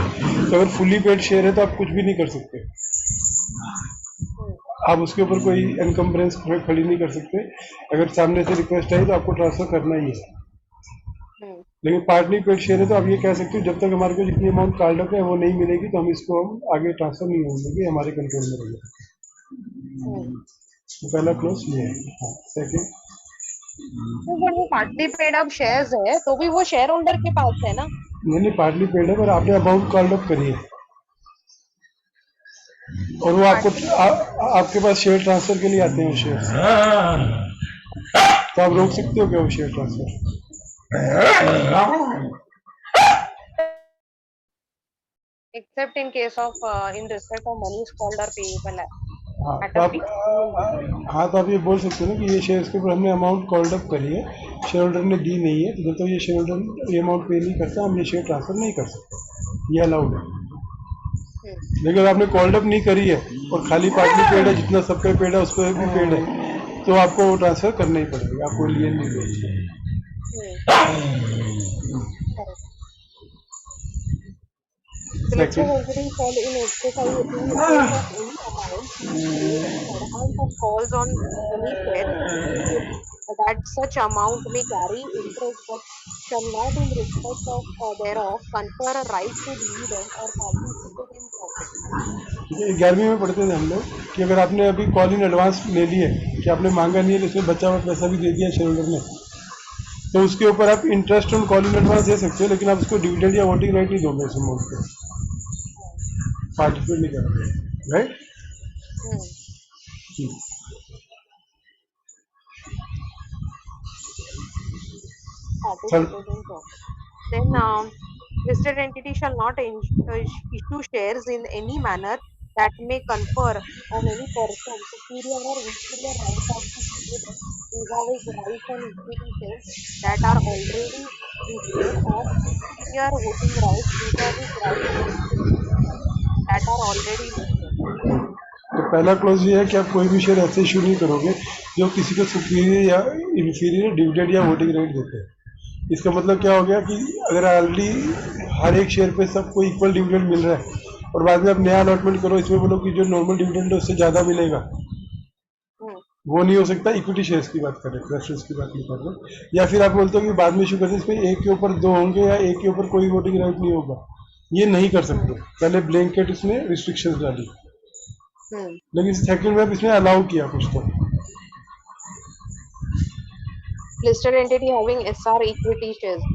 तो अगर फुली पेड शेयर है तो आप कुछ भी नहीं कर सकते, आप उसके ऊपर कोई एनकम्बरेंस खड़ी नहीं कर सकते। अगर सामने से रिक्वेस्ट आई तो आपको ट्रांसफर करना ही है। लेकिन पार्टली पेड शेयर है तो आप ये कह सकते हो जब तक हमारे को जितनी अमाउंट कार्ड है वो नहीं मिलेगी तो हम इसको आगे ट्रांसफर नहीं होने देंगे, हमारे कंट्रोल में रहेगा। तो पहला क्लोज ये है। सेकंड, वो पार्टली पेड अप शेयर्स है तो भी वो शेयर होल्डर के पास है ना? नहीं, पार्टली पेड है पर आपने अमाउंट कॉल्ड अप करी है और वो आपको आपके पास शेयर ट्रांसफर के लिए आते हैं वो शेयर, तो आप रोक सकते हो क्या वो share transfer? Except in case of in respect of money is called or payable at तो a आप fixed तो आप ये बोल सकते हो ना कि ये शेयर्स के ऊपर हमने अमाउंट कॉल्ड अप करी है, शेयर होल्डर ने दी नहीं है, तो जब तक ये शेयर होल्डर ये अमाउंट पे नहीं करता हम ये शेयर ट्रांसफर नहीं कर सकते, ये अलाउड है। लेकिन अगर आपने कॉल्ड अप नहीं करी है और खाली पार्टली पेड है, जितना सब पे पेड है उस पर भी पेड है, तो आपको वो ट्रांसफर करना ही पड़ेगा, आपको लिए नहीं मिलेगा। Correct. The listed Second, entity shall in exercise in excess of any amount made in advance of calls on any share that such amount may carry interest but shall not in respect of thereof confer a right to dividend or participate in profit. 11वीं में पढ़ते थे हम लोग कि अगर आपने अभी कॉल इन एडवांस ले ली है कि आपने मांगा नहीं है, इसमें बचा हुआ पैसा भी दे दिया शेयर होल्डर ने, तो उसके ऊपर आप interest on call in advance दे सकते हो, लेकिन आप उसको डिविडेंड या वोटिंग राइट नहीं दोगे इस अमाउंट पे, पार्टिसिपेट नहीं करोगे, right? Participate in profit. Then listed entity shall not issue shares in any manner that may confer on any person superior or inferior right of the dividend vis-a-vis rights on equity shares that are already listed or inferior voting rights vis-a-vis rights on equity shares that are already listed. तो पहला क्लॉज ये है कि आप कोई भी शेयर ऐसे इशू नहीं करोगे जो किसी को सुपीरियर या इंफीरियर डिविडेंड या वोटिंग राइट देते हैं। इसका मतलब क्या हो गया कि अगर ऑलरेडी हर एक शेयर पे सबको इक्वल डिविडेंड मिल रहा है और बाद में आप नया अलॉटमेंट करो, इसमें बोलो कि जो नॉर्मल डिविडेंड है उससे ज़्यादा मिलेगा, वो नहीं हो सकता। इक्विटी शेयर्स की बात कर रहे हैं, प्रेफरेंस की बात नहीं कर रहे। या फिर आप बोलते हो कि बाद में इशू करते हैं, इसमें एक के ऊपर दो होंगे या एक के ऊपर कोई वोटिंग राइट नहीं होगा, ये नहीं कर सकते। पहले ब्लैंकेट इसमें रिस्ट्रिक्शंस डाली, लेकिन सेकंड में इसमें अलाउ किया कुछ तो। Listed entity having SR equity shares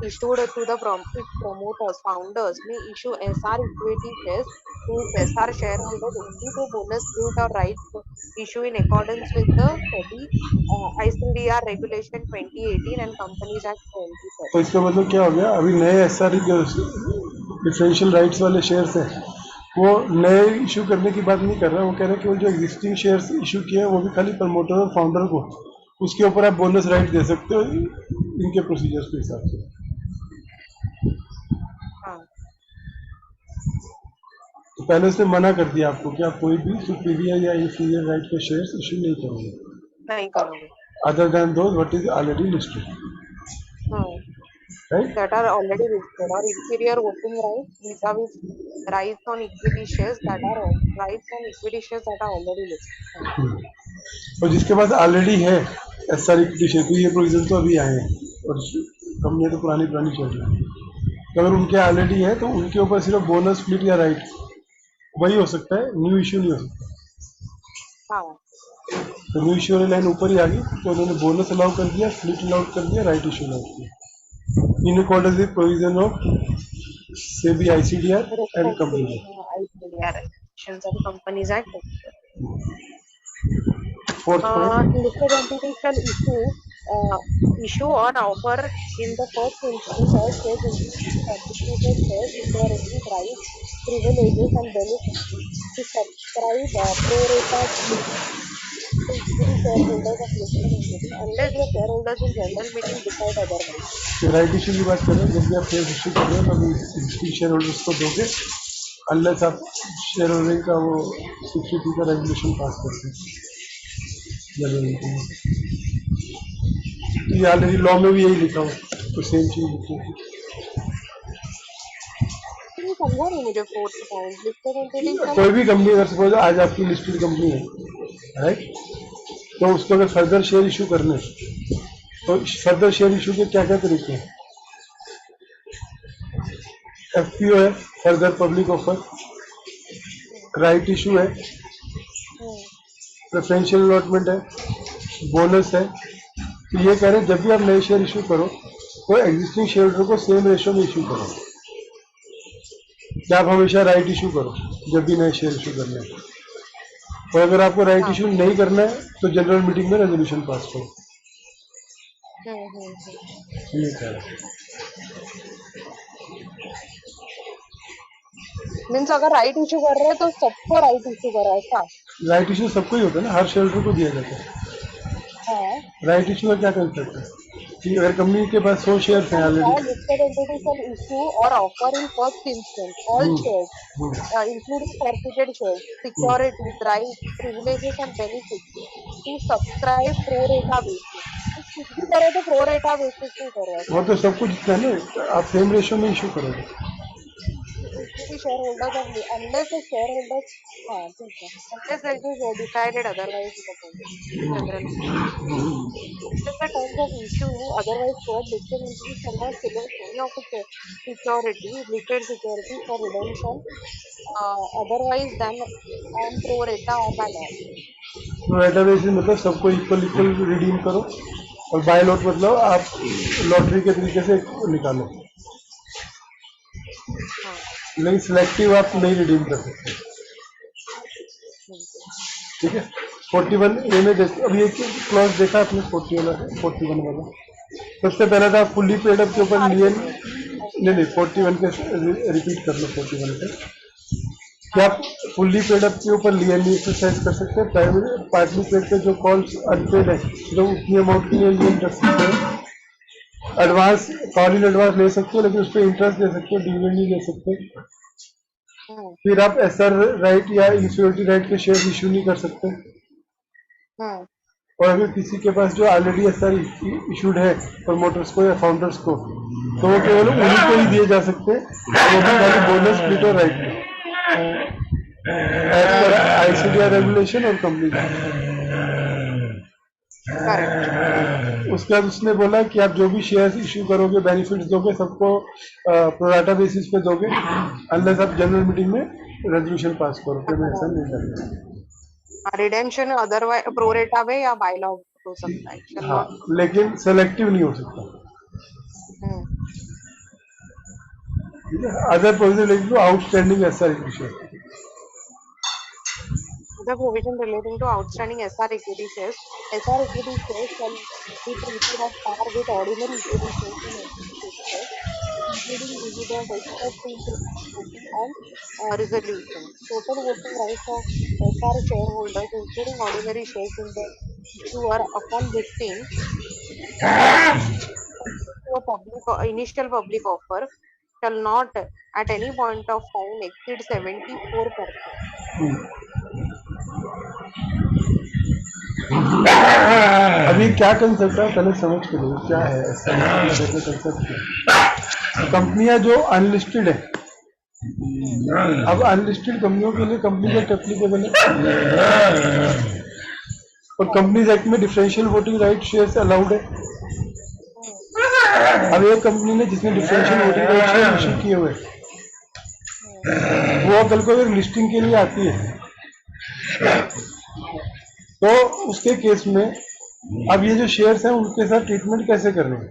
issued to the its promoters, founders may issue SR equity shares to its SR shareholders only through bonus split or right to issue in accordance with the SEBI ICDR Regulation 2018 and Companies Act 2010. तो इसका मतलब क्या हो गया, अभी नए एसआर जो डिफरेंशियल राइट्स वाले शेयर्स हैं वो नए इशू करने की बात नहीं कर रहा, वो कह रहे हैं कि वो जो एग्जिस्टिंग शेयर्स इशू किए हैं वो भी खाली प्रमोटर और फाउंडर को, उसके ऊपर आप बोनस राइट दे सकते हो इनके प्रोसीजर्स के हिसाब से। तो पहले उसने मना कर दिया आपको कि आप कोई भी सुपीरियर या इंफीरियर राइट के शेयर्स इशू नहीं करोगे other than those what is already listed, right? That are already listed or inferior voting rights vis-a-vis rights on equity shares that are already listed. और जिसके पास ऑलरेडी है एसआर इक्विटी शेयर, तो ये प्रोविजन तो अभी आए हैं और कंपनी तो पुरानी चल रही है, तो अगर उनके ऑलरेडी है तो उनके ऊपर सिर्फ बोनस स्प्लिट या राइट वही हो सकता है, न्यू इश्यू नहीं हो सकता। तो न्यू इश्यू वाली लाइन ऊपर ही आ गई, तो उन्होंने बोनस अलाउ कर दिया, स्प्लिट अलाउ कर दिया, राइट इश्यू अलाउ किया in according with provision of SEBI ICDR and companies act. Fourth point. Listed entity shall issue on offer in the first instance all shares including participated shares with their own rights, privileges and benefits to subscribe pro rata to equity shareholders of listed entity unless the shareholders in general meeting decide otherwise. Right issue की बात करें, जब भी आप शेयर इशू कर रहे हो तब एग्जिस्टिंग शेयर होल्डर्स को दोगे अनलेस आप शेयर होल्डिंग का वो 62 का रेगुलेशन पास करते हैं। तो ये ऑलरेडी लॉ में भी यही लिखा हो, तो सेम चीज लिखी है। समझा नहीं मुझे फोर्थ पॉइंट। लिस्टेड एंटिटी कोई भी कंपनी अगर सपोज आज आपकी लिस्टेड कंपनी है, राइट, तो उसको अगर फर्दर शेयर इशू करने, तो फर्दर शेयर इशू के क्या क्या तरीके हैं? एफपीओ है, further public offer, right issue है, प्रेफरेंशियल अलॉटमेंट है, बोनस है। तो ये कह रहे हैं जब भी आप नए शेयर इशू करो तो एग्जिस्टिंग शेयर होल्डर को सेम रेशो में इशू करो, क्या आप हमेशा राइट इशू करो जब भी नए शेयर इशू करना है, और अगर आपको राइट इशू नहीं करना है तो जनरल मीटिंग में रेजोल्यूशन पास करो। ये कह रहे हैं। मीन्स अगर राइट इशू कर रहे हैं तो सबको राइट इशू कर रहा है क्या? राइट इशू सबको ही होता है ना, हर शेयर होल्डर को दिया जाता है। राइट इशू का क्या कंसेप्ट है कि अगर कंपनी के पास 100 शेयर हैं already, listed entity shall issue और offer in first instance all shares including forfeited shares, securities, rights, privileges and benefits to subscribe pro rata basis करो तो प्रो रेटा बेसिस पे करो वो ऐसा। तो सब कुछ इतना है ना, आप सेम रेशियो में इशू करोगे। Equity shareholders of unless the shareholders, ठीक है, unless it is decided otherwise in the general unless the terms of issue otherwise quote listed entity shall not select any of its security listed security for redemption otherwise than on pro rata or by lot. तो डेटाबेस मतलब सबको इक्वल इक्वल रिडीम करो, और बाय लॉट मतलब आप लॉटरी के तरीके से निकालो, हाँ लेकिन सिलेक्टिव आप नहीं रिडीम कर सकते। बिल्कुल। ठीक है, 41 ए में देख, अभी एक क्लॉज देखा आपने 41 वाला। सबसे पहले था फुल्ली पेड अप के ऊपर लिए, नहीं नहीं 41 के रिपीट कर लो, 41 के क्या आप फुल्ली पेड अप के ऊपर लिए नहीं एक्सरसाइज कर सकते हैं? प्राइमरी पार्टली पेड पे जो कॉल्स अनपेड है तो उतनी अमाउंट के लिए लियन रख सकते हैं। एडवांस कॉल इन एडवांस ले सकते हो, लेकिन उस पर इंटरेस्ट दे सकते हो, डिविडेंड नहीं ले सकते। फिर आप एसआर राइट या इंश्योरिटी राइट के शेयर इशू नहीं कर सकते। और अगर किसी के पास जो ऑलरेडी एसआर इशूड है प्रमोटर्स को या फाउंडर्स को, तो वो केवल उन्हीं को ही दिए जा सकते हैं, वो भी खाली बोनस स्प्लिट और right as per ICDR regulation और कंपनी। उसके बाद उसने बोला कि आप जो भी शेयर्स इशू करोगे, बेनिफिट्स दोगे, सबको प्रोराटा बेसिस पे दोगे, अनलेस आप जनरल मीटिंग में रेजोल्यूशन पास करो कि मैं ऐसा नहीं करता। रिडेम्पशन अदरवाइज प्रो रेटा में या बाय लॉ हो सकता है, shall हाँ, not। लेकिन सेलेक्टिव नहीं हो सकता। ठीक है, other provision related to outstanding SR issue. The provision relating to outstanding SR equity shares, SR equity shares shall be treated as par with ordinary equity shares in equity shares, including dividend except in voting on resolution. Total voting rights of SR shareholders, including ordinary shares in the issuer upon listing to a initial public offer, shall not at any point of time exceed 74%. अभी क्या कंसेप्ट है पहले समझ के लो, क्या है कंसेप्ट। कंपनियां जो अनलिस्टेड है, अब अनलिस्टेड कंपनियों के लिए कंपनी एक्ट एप्लीकेबल है, और कंपनीज एक्ट में differential voting right shares allowed है। अब एक कंपनी ने जिसने differential voting right share issue किए हुए, वो कल को अगर लिस्टिंग के लिए आती है, तो उसके केस में अब ये जो शेयर्स हैं उनके साथ ट्रीटमेंट कैसे करने हैं?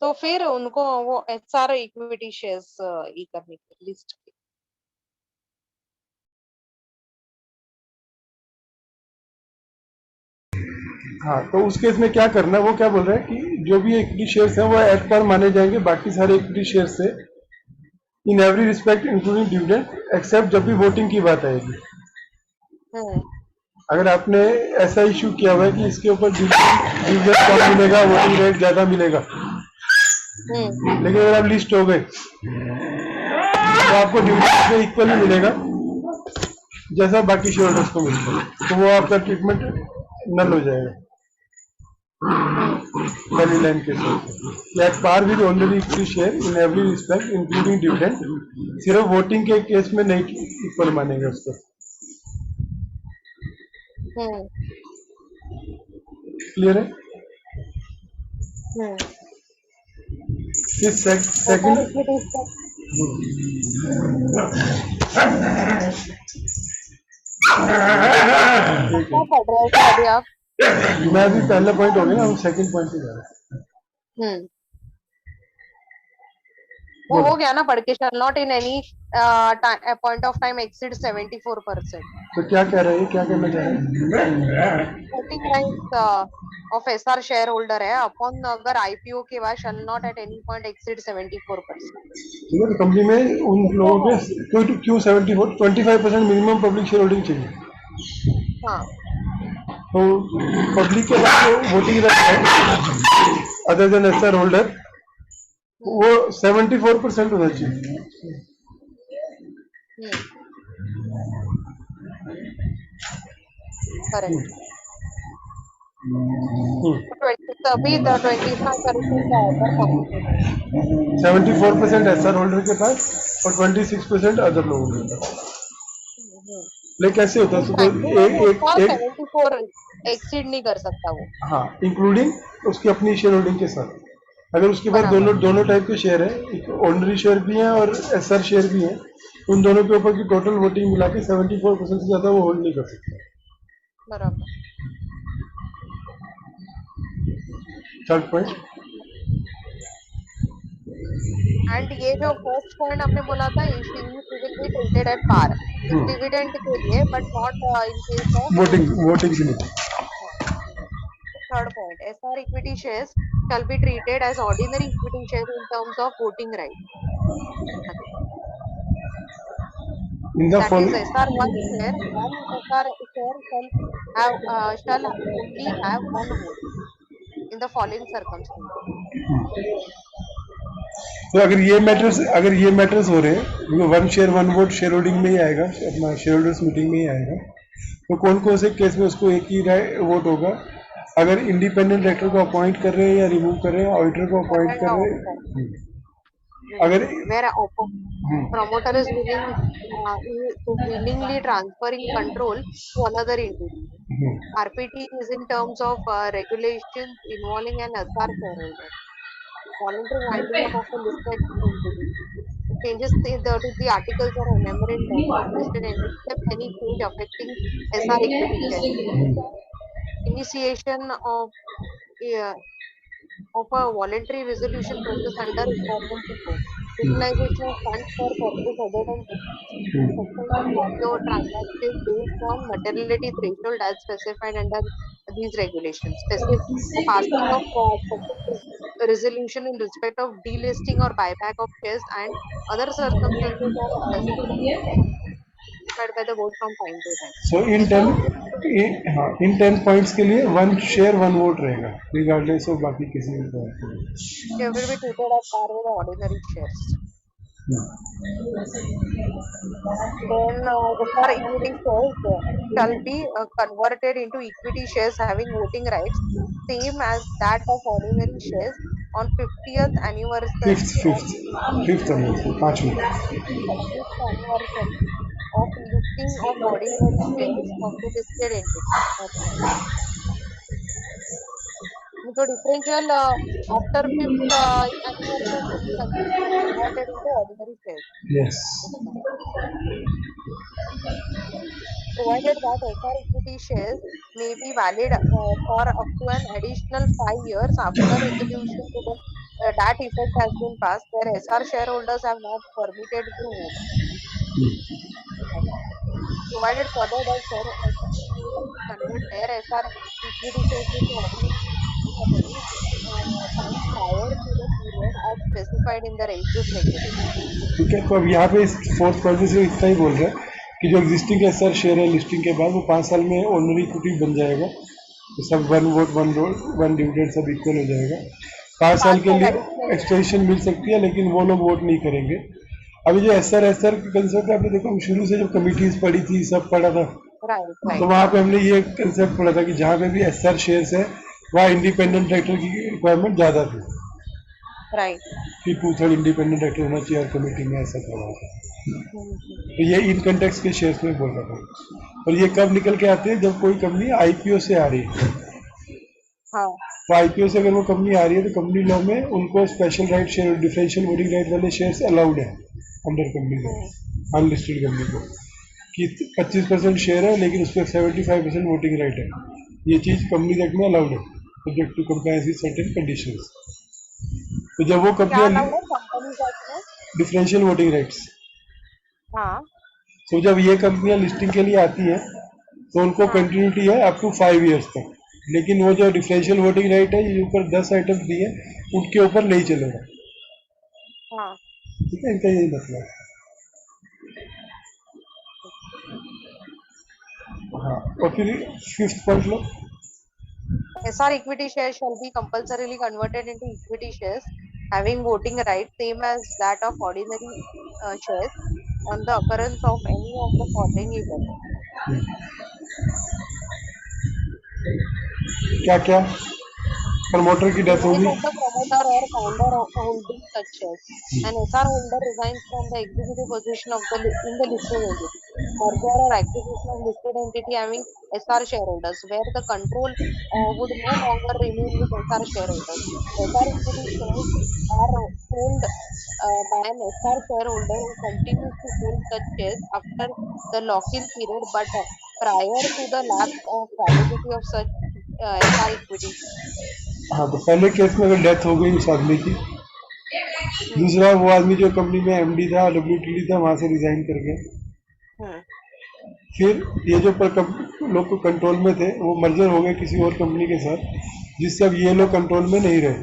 तो फिर उनको वो एचआर इक्विटी शेयर्स ई करने की लिस्ट। हाँ, तो उस केस में क्या करना है, वो क्या बोल रहा है कि जो भी इक्विटी शेयर्स हैं वो एट पर माने जाएंगे बाकी सारे इक्विटी शेयर से, in every respect including dividend, except जब भी वोटिंग की बात आएगी। अगर आपने ऐसा इशू किया हुआ है कि इसके ऊपर डिविडेंड कम मिलेगा, वोटिंग रेट ज्यादा मिलेगा, लेकिन अगर आप लिस्ट हो गए तो आपको डिविडेंड में इक्वल ही मिलेगा जैसा बाकी शेयर होल्डर्स को मिलता है, तो वो आपका ट्रीटमेंट नल हो जाएगा। पहली लाइन के साथ at par with already equity share in every respect including dividend, सिर्फ वोटिंग के केस में नहीं इक्वल मानेंगे उसको। क्लियर है? सेकंड आप मैं अभी पहला पॉइंट हो गया ना, हम सेकंड पॉइंट पे जा रहे हैं। वो हो गया ना पढ़ के, shall not in any point of time exceed 74%। तो क्या कह रहे हैं, क्या कहना चाह रहे हैं? Voting rights of SR share holder है अपॉन अगर आईपीओ के बाद shall not at any point exceed 74%। ठीक है, तो कंपनी में उन लोगों के क्यों 74 25% मिनिमम पब्लिक शेयर होल्डिंग चाहिए। हाँ, तो पब्लिक के पास जो वोटिंग राइट है अदर देन एसआर होल्डर, वो 74% होना चाहिए। correct. हम्म, तभी 25% का अदर पॉपुलेशन 74% एसआर होल्डर के पास और 26% अदर लोगों के पास। है। लेकिन कैसे होता है उसको मैक्सिमम उसका एक 74 एक्सीड नहीं कर सकता वो। हाँ, इंक्लूडिंग उसकी अपनी शेयर होल्डिंग के साथ। अगर उसके पास बराबर। दोनों दोनों टाइप के शेयर है, एक ऑर्डनरी शेयर भी है और एसआर शेयर भी है, उन दोनों के ऊपर की टोटल वोटिंग मिला के 74% से ज्यादा वो होल्ड नहीं कर सकता। बराबर। थर्ड पॉइंट, एंड ये जो फर्स्ट पॉइंट हमने बोला था, will be treated at par इस डिविडेंड के लिए, but not in case of voting voting के लिए। Third point, SR equity shares shall be treated as ordinary equity shares in terms of voting right. In the That is following SR1 share, one SR share shall only have one vote in the following circumstances. तो अगर ये मैटर्स हो रहे हैं, one share one vote share holding में ही आएगा, अपना शेयर होल्डर्स मीटिंग में ही आएगा, तो कौन कौन से केस में उसको एक ही वोट होगा? अगर इंडिपेंडेंट डायरेक्टर को अपॉइंट कर रहे हैं या रिमूव कर रहे हैं, ऑडिटर को अपॉइंट कर रहे हैं, अगर Where promoter is willingly transferring control to another entity. RPT is in terms of regulations involving an SR shareholder. Voluntary winding up of a listed entity. Changes to the articles or memorandum of listed entity except any change affecting SR equity shares. Initiation uh, of a voluntary resolution process under insolvency code. Utilization of funds for purpose other than suspending IPO transactions based on materiality threshold as specified under these regulations. Specific passing of specific resolution in respect of delisting or buyback of shares and other circumstances are specified by the board from time to time. So in 10 points के लिए वन शेयर वन वोट रहेगा, रिगार्डलेस ऑफ बाकी किसी भी They will be treated as par with the ordinary shares. Then SR equity shares shall be converted into equity shares having voting rights same as that of ordinary shares on 50th anniversary fifth पांचवी। fifth anniversary of listing of ordinary shares of the listed entity. So differential after fifth anniversary will be converted into ordinary shares. Yes, Provided that SR equity shares may be valid for up to an additional 5 years after resolution to the that effect has been passed, where SR shareholders have not permitted to vote. Provided further that shareholders convert their SR equity shares into ordinary at any time prior to the period as specified in the this regulation. ठीक है। तो अब यहाँ पे इस फोर्थ पॉइंट से इतना ही बोल रहा है कि जो एग्जिस्टिंग एसआर शेयर है लिस्टिंग के बाद वो 5 साल में ऑर्डिनरी इक्विटी बन जाएगा, तो सब one vote one role one dividend सब इक्वल हो जाएगा। 5 साल के लिए एक्सटेंशन मिल सकती है, लेकिन वो लोग वोट नहीं करेंगे। अभी जो एसआर का कंसेप्ट आपने देखो, हम शुरू से जो कमिटीज पढ़ी थी सब पढ़ा था, तो वहाँ पे हमने ये कंसेप्ट पढ़ा था कि जहाँ पे भी एसआर शेयर्स है वहाँ इंडिपेंडेंट डायरेक्टर की रिक्वायरमेंट ज्यादा थी, कि 2/3 इंडिपेंडेंट डायरेक्टर होना चाहिए और कमेटी में ऐसा था वहाँ पे। तो ये इनकम टैक्स के शेयर्स में बोल रहा था। और ये कब निकल के आते हैं? जब कोई कंपनी आईपीओ से आ रही है। तो आईपीओ से अगर वो कंपनी आ रही है तो कंपनी लॉ में उनको special right share, differential voting right वाले शेयर्स अलाउड है under company law, unlisted company को, कि 25% शेयर है लेकिन उस पर 75% वोटिंग राइट है। ये चीज कंपनी एक्ट में अलाउड है, subject to compliance with certain conditions. तो जब वो कंपनी डिफरेंशियल वोटिंग राइट्स, तो जब ये कंपनियां लिस्टिंग के लिए आती है तो उनको कंटिन्यूटी है अप टू 5 इयर्स तक, लेकिन वो जो डिफरेंशियल वोटिंग राइट है ये ऊपर 10 आइटम दिए उनके ऊपर नहीं चलेगा। ठीक है, इनका यही मतलब है। हाँ, और फिर fifth point low, SR equity shares shall be compulsorily converted into equity shares having voting rights same as that of ordinary shares on the occurrence of any of the following events. क्या क्या प्रमोटर की डेथ Death होगी। of the promoter or founder of holding such shares. An SR holder resigns from the executive position of in the listed entity. Merger or acquisition of listed entity having SR shareholders, where the control would no longer remain with SR shareholders. SR equity shares are sold by an SR shareholder who continues to hold such shares after the lock-in period, but prior to the lapse of validity of such SR equity. हाँ, तो पहले केस में अगर डेथ हो गई उस आदमी की, Hmm. दूसरा वो आदमी जो कंपनी में एमडी था, डब्ल्यूटीडी था, वहां से रिजाइन कर गया। Hmm. फिर ये जो लोग को कंट्रोल में थे वो मर्जर हो गए किसी और कंपनी के साथ, जिससे अब ये लोग Correct. कंट्रोल में नहीं रहे।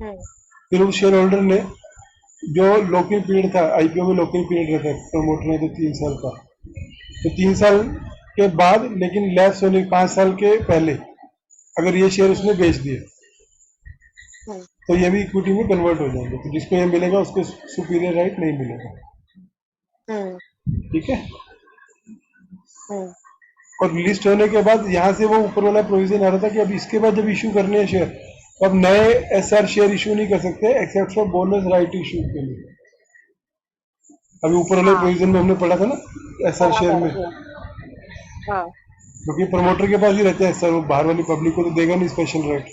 Hmm. फिर उस शेयर होल्डर ने जो लॉकिंग पीरियड था, आईपीओ में लॉकिंग पीरियड रहता है प्रमोटर ने, तो 3 साल का, तो 3 साल के बाद लेकिन लैप्स होने 5 साल के पहले अगर ये शेयर Hmm. उसने बेच दिए Hmm. तो ये भी इक्विटी में कन्वर्ट हो जाएंगे, तो जिसको ये मिलेगा उसको सुपीरियर राइट नहीं मिलेगा। Hmm. ठीक है। Hmm. और लिस्ट होने के बाद यहाँ से वो ऊपर वाला प्रोविजन आ रहा था कि अब इसके बाद जब इशू करने हैं शेयर, तो अब नए एसआर शेयर इशू नहीं कर सकते except for bonus right issue के लिए। अभी ऊपर वाले हाँ प्रोविजन में हमने पढ़ा था ना एसआर शेयर बराबर में, है। हाँ क्योंकि प्रमोटर के पास ही रहते हैं एसआर, वो बाहर वाली पब्लिक को तो देगा नहीं स्पेशल राइट।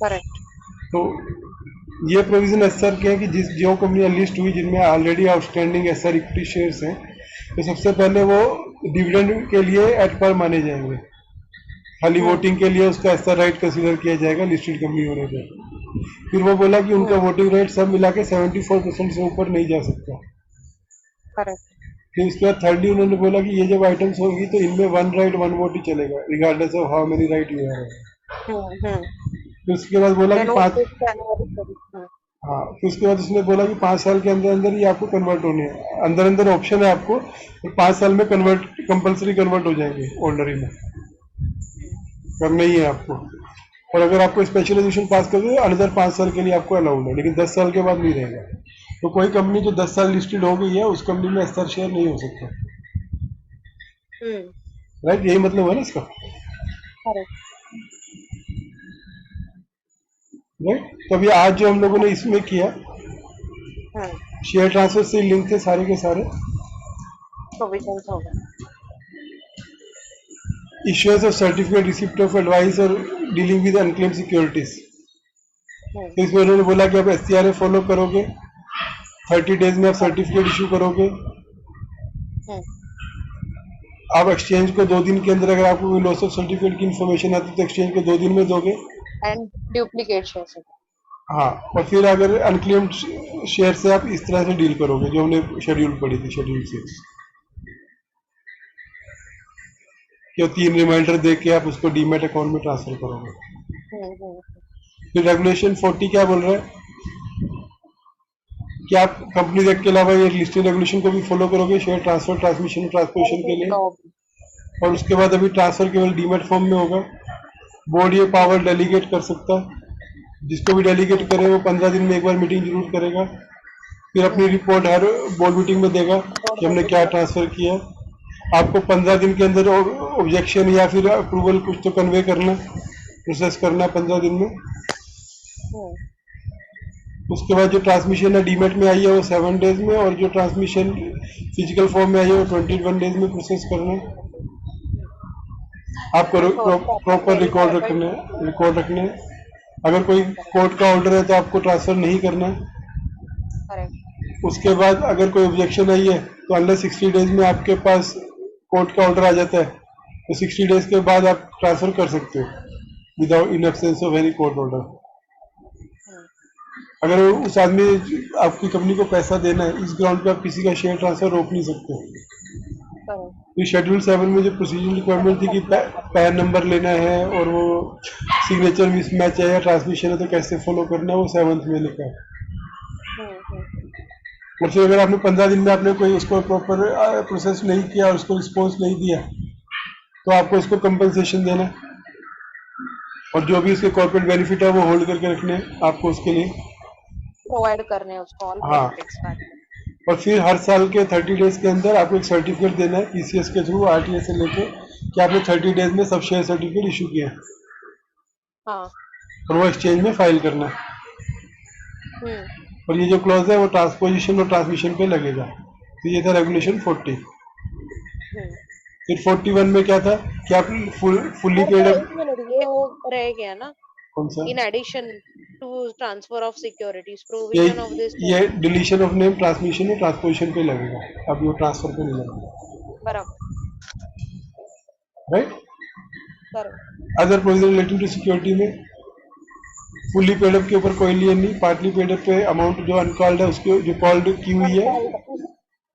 करेक्ट। तो ये प्रोविजन एसआर के हैं कि जो कंपनियां लिस्ट हुई जिनमें already outstanding SR equity shares हैं, तो सबसे पहले वो डिविडेंड के लिए एट पर माने जाएंगे, खाली वोटिंग के लिए उसका एसआर राइट कंसीडर किया जाएगा लिस्टेड कंपनी होने पर। फिर वो बोला कि उनका वोटिंग राइट सब मिला के 74% से ऊपर नहीं जा सकता। करेक्ट। फिर उसके बाद थर्डली उन्होंने बोला कि ये जब आइटम्स होगी तो इनमें 1 राइट 1 वोट ही चलेगा regardless of how many right you have. फिर उसके बाद बोला कि देन वो 5, 5 जनवरी को। हाँ, फिर उसके बाद उसने बोला कि 5 साल के अंदर अंदर ये आपको कन्वर्ट होने हैं, अंदर अंदर ऑप्शन है आपको, तो 5 साल में कन्वर्ट कंपलसरी कन्वर्ट हो जाएंगे ऑर्डनरी में, करना ही है आपको। और अगर आपको स्पेशलाइजेशन पास कर दो अनदर 5 साल के लिए आपको अलाउड है, लेकिन 10 साल के बाद नहीं रहेगा। तो कोई कंपनी जो 10 साल लिस्टेड हो गई है उस कंपनी में एसआर शेयर नहीं हो सकता। राइट, यही मतलब है ना इसका। करेक्ट। राइट, तो अभी आज जो हम लोगों ने इसमें किया शेयर ट्रांसफर से लिंक थे सारे के सारे। प्रोविजंस हो गए। Issuance of certificate receipt of advice और डीलिंग विद अनक्लेम सिक्योरिटीज, तो इसमें उन्होंने बोला कि आप एससीआरए फॉलो करोगे, 30 डेज में आप सर्टिफिकेट इशू करोगे, आप एक्सचेंज को 2 दिन के अंदर अगर आपको कोई लॉस ऑफ सर्टिफिकेट की इन्फॉर्मेशन आती है तो एक्सचेंज को 2 दिन में दोगे। And duplicate shares. हाँ, और फिर अगर अनक्लेम्ड शेयर से आप इस तरह से डील करोगे जो हमने शेड्यूल पढ़ी थी, शेड्यूल 6, कि 3 रिमाइंडर दे के आप उसको डीमेट अकाउंट में ट्रांसफर करोगे। फिर रेगुलेशन 40 क्या बोल रहा है कि आप कंपनी एक्ट के अलावा ये लिस्टेड रेगुलेशन को भी फॉलो करोगे शेयर ट्रांसफर, ट्रांसमिशन, ट्रांसपोजिशन के लिए। और उसके बाद अभी ट्रांसफर केवल डीमेट फॉर्म में होगा। बोर्ड ये पावर डेलीगेट कर सकता है, जिसको भी डेलीगेट करे वो 15 दिन में एक बार मीटिंग जरूर करेगा, फिर अपनी रिपोर्ट हर बोर्ड मीटिंग में देगा कि हमने क्या ट्रांसफर किया। आपको 15 दिन के अंदर ऑब्जेक्शन या फिर अप्रूवल कुछ तो कन्वे करना, प्रोसेस करना 15 दिन में। उसके बाद जो ट्रांसमिशन है डीमेट में आई है वो 7 डेज में, और जो ट्रांसमिशन फिजिकल फॉर्म में आई है वो 21 डेज में प्रोसेस करना है। आपको प्रॉपर रिकॉर्ड रखने हैं। अगर कोई कोर्ट का ऑर्डर है तो आपको ट्रांसफर नहीं करना है। उसके बाद अगर कोई ऑब्जेक्शन आई है तो अनलेस 60 डेज में आपके पास कोर्ट का ऑर्डर आ जाता है तो 60 डेज के बाद आप ट्रांसफर कर सकते हो without in absence of any court order. अगर उस आदमी आपकी कंपनी को पैसा देना है इस ग्राउंड पे आप किसी का शेयर ट्रांसफर रोक नहीं सकते। तो शेड्यूल 7 में जो प्रोसीजर रिक्वायरमेंट थी कि पैन नंबर लेना है और वो सिग्नेचर मिसमैच है या ट्रांसमिशन है तो कैसे फॉलो करना है, वो 7th में लिखा है। और फिर अगर आपने 15 दिन में आपने कोई उसको प्रॉपर प्रोसेस नहीं किया और उसको रिस्पॉन्स नहीं दिया तो आपको उसको कंपनसेशन देना है, और जो भी उसके कॉर्पोरेट बेनिफिट है वो होल्ड करके रखने हैं आपको उसके लिए प्रोवाइड करने उसको ऑल हाँ। और फिर हर साल के 30 डेज के अंदर आपको एक सर्टिफिकेट देना है पीसीएस के थ्रू आरटीए से लेके कि आपने 30 डेज में सब शेयर सर्टिफिकेट इशू किया है हाँ। और वो एक्सचेंज में फाइल करना है। और ये जो क्लॉज है वो ट्रांसपोजिशन और ट्रांसमिशन पे लगेगा। तो ये था रेगुलेशन 40। फिर 41 में क्या था कि आप फुल्ली और पेड तो अप। एक मिनट, ये वो रह गया ना, कौन सा? In addition to transfer of securities ये प्रोविजन ऑफ दिस। ये डिलीशन ऑफ नेम ट्रांसमिशन और ट्रांसपोजिशन पे लगेगा, अब वो ट्रांसफर पे नहीं लगेगा। बराबर। राइट। बराबर। Other provision relating to security में फुल्ली पेड अप के ऊपर कोई लियन नहीं, पार्टली पेड अप पे अमाउंट जो अनकॉल्ड है उसके जो कॉल्ड की हुई है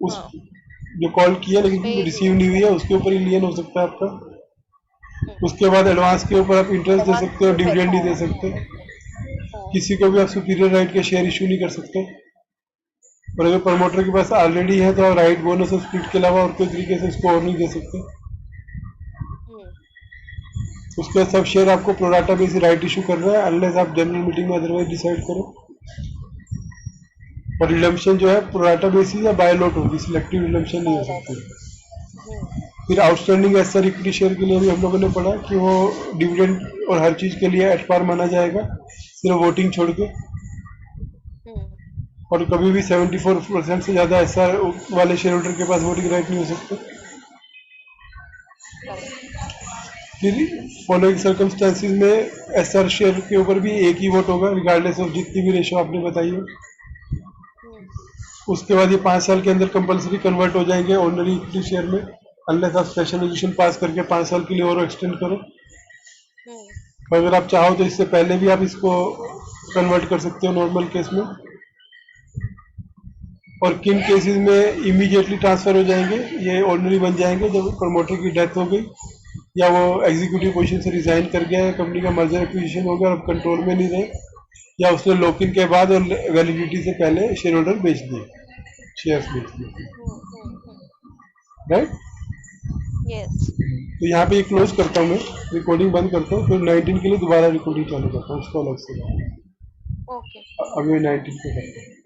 उस हाँ, जो कॉल किया उसमें लेकिन ही रिसीव नहीं हुई है उसके ऊपर ही लियन हो सकता है आपका। उसके बाद एडवांस के ऊपर आप इंटरेस्ट दे सकते हो, डिविडेंड नहीं दे सकते। किसी को भी आप सुपीरियर राइट के शेयर इशू नहीं कर सकते। और अगर प्रमोटर के पास ऑलरेडी है तो आप राइट बोनस और स्प्लिट के अलावा और कोई तरीके से उसको और नहीं दे सकते। उसके बाद सब शेयर आपको प्रोराटा बेस राइट इशू कर रहा है अनलेस आप जनरल मीटिंग में अदरवाइज डिसाइड करो। और रिडम्पशन जो है प्रोराटा बेसिस या बाय लॉट होगी, सिलेक्टिव रिडम्पशन नहीं हो सकती। फिर आउटस्टैंडिंग एसआर इक्विटी शेयर के लिए भी हम लोगों ने पढ़ा कि वो डिविडेंड और हर चीज के लिए एट पार माना जाएगा सिर्फ वोटिंग छोड़ के। और कभी भी 74% से ज्यादा एसआर वाले शेयर होल्डर के पास वोटिंग राइट नहीं हो सकते। फिर फॉलोइंग सर्कमस्टेंसेस में एसआर शेयर के ऊपर भी एक ही वोट होगा रिगार्डलेस ऑफ जितनी भी रेशो आपने बताई है। उसके बाद ये 5 साल के अंदर कंपलसरी कन्वर्ट हो जाएंगे ऑर्डिनरी इक्विटी शेयर में अनलेस आप स्पेशल रेजोल्यूशन पास करके 5 साल के लिए और एक्सटेंड करो। और अगर आप चाहो तो इससे पहले भी आप इसको कन्वर्ट कर सकते हो नॉर्मल केस में। और किन केसेस में इमीडिएटली ट्रांसफर हो जाएंगे, ये ऑर्डिनरी बन जाएंगे जब प्रमोटर की डेथ हो गई या वो एग्जीक्यूटिव पोजीशन से रिजाइन कर गया है, कंपनी का मर्जर एक्विजिशन हो गया और अब कंट्रोल में नहीं रहे, या उसने लॉक इन के बाद और वैलिडिटी से पहले शेयर होल्डर बेच दिए, शेयर्स बेच दिए। राइट। यस। तो यहाँ पे क्लोज करता हूँ मैं, रिकॉर्डिंग बंद करता हूँ, फिर 19 के लिए दोबारा रिकॉर्डिंग चालू करता हूँ उसको अलग से। ओके। अभी 19 पे करता हूँ।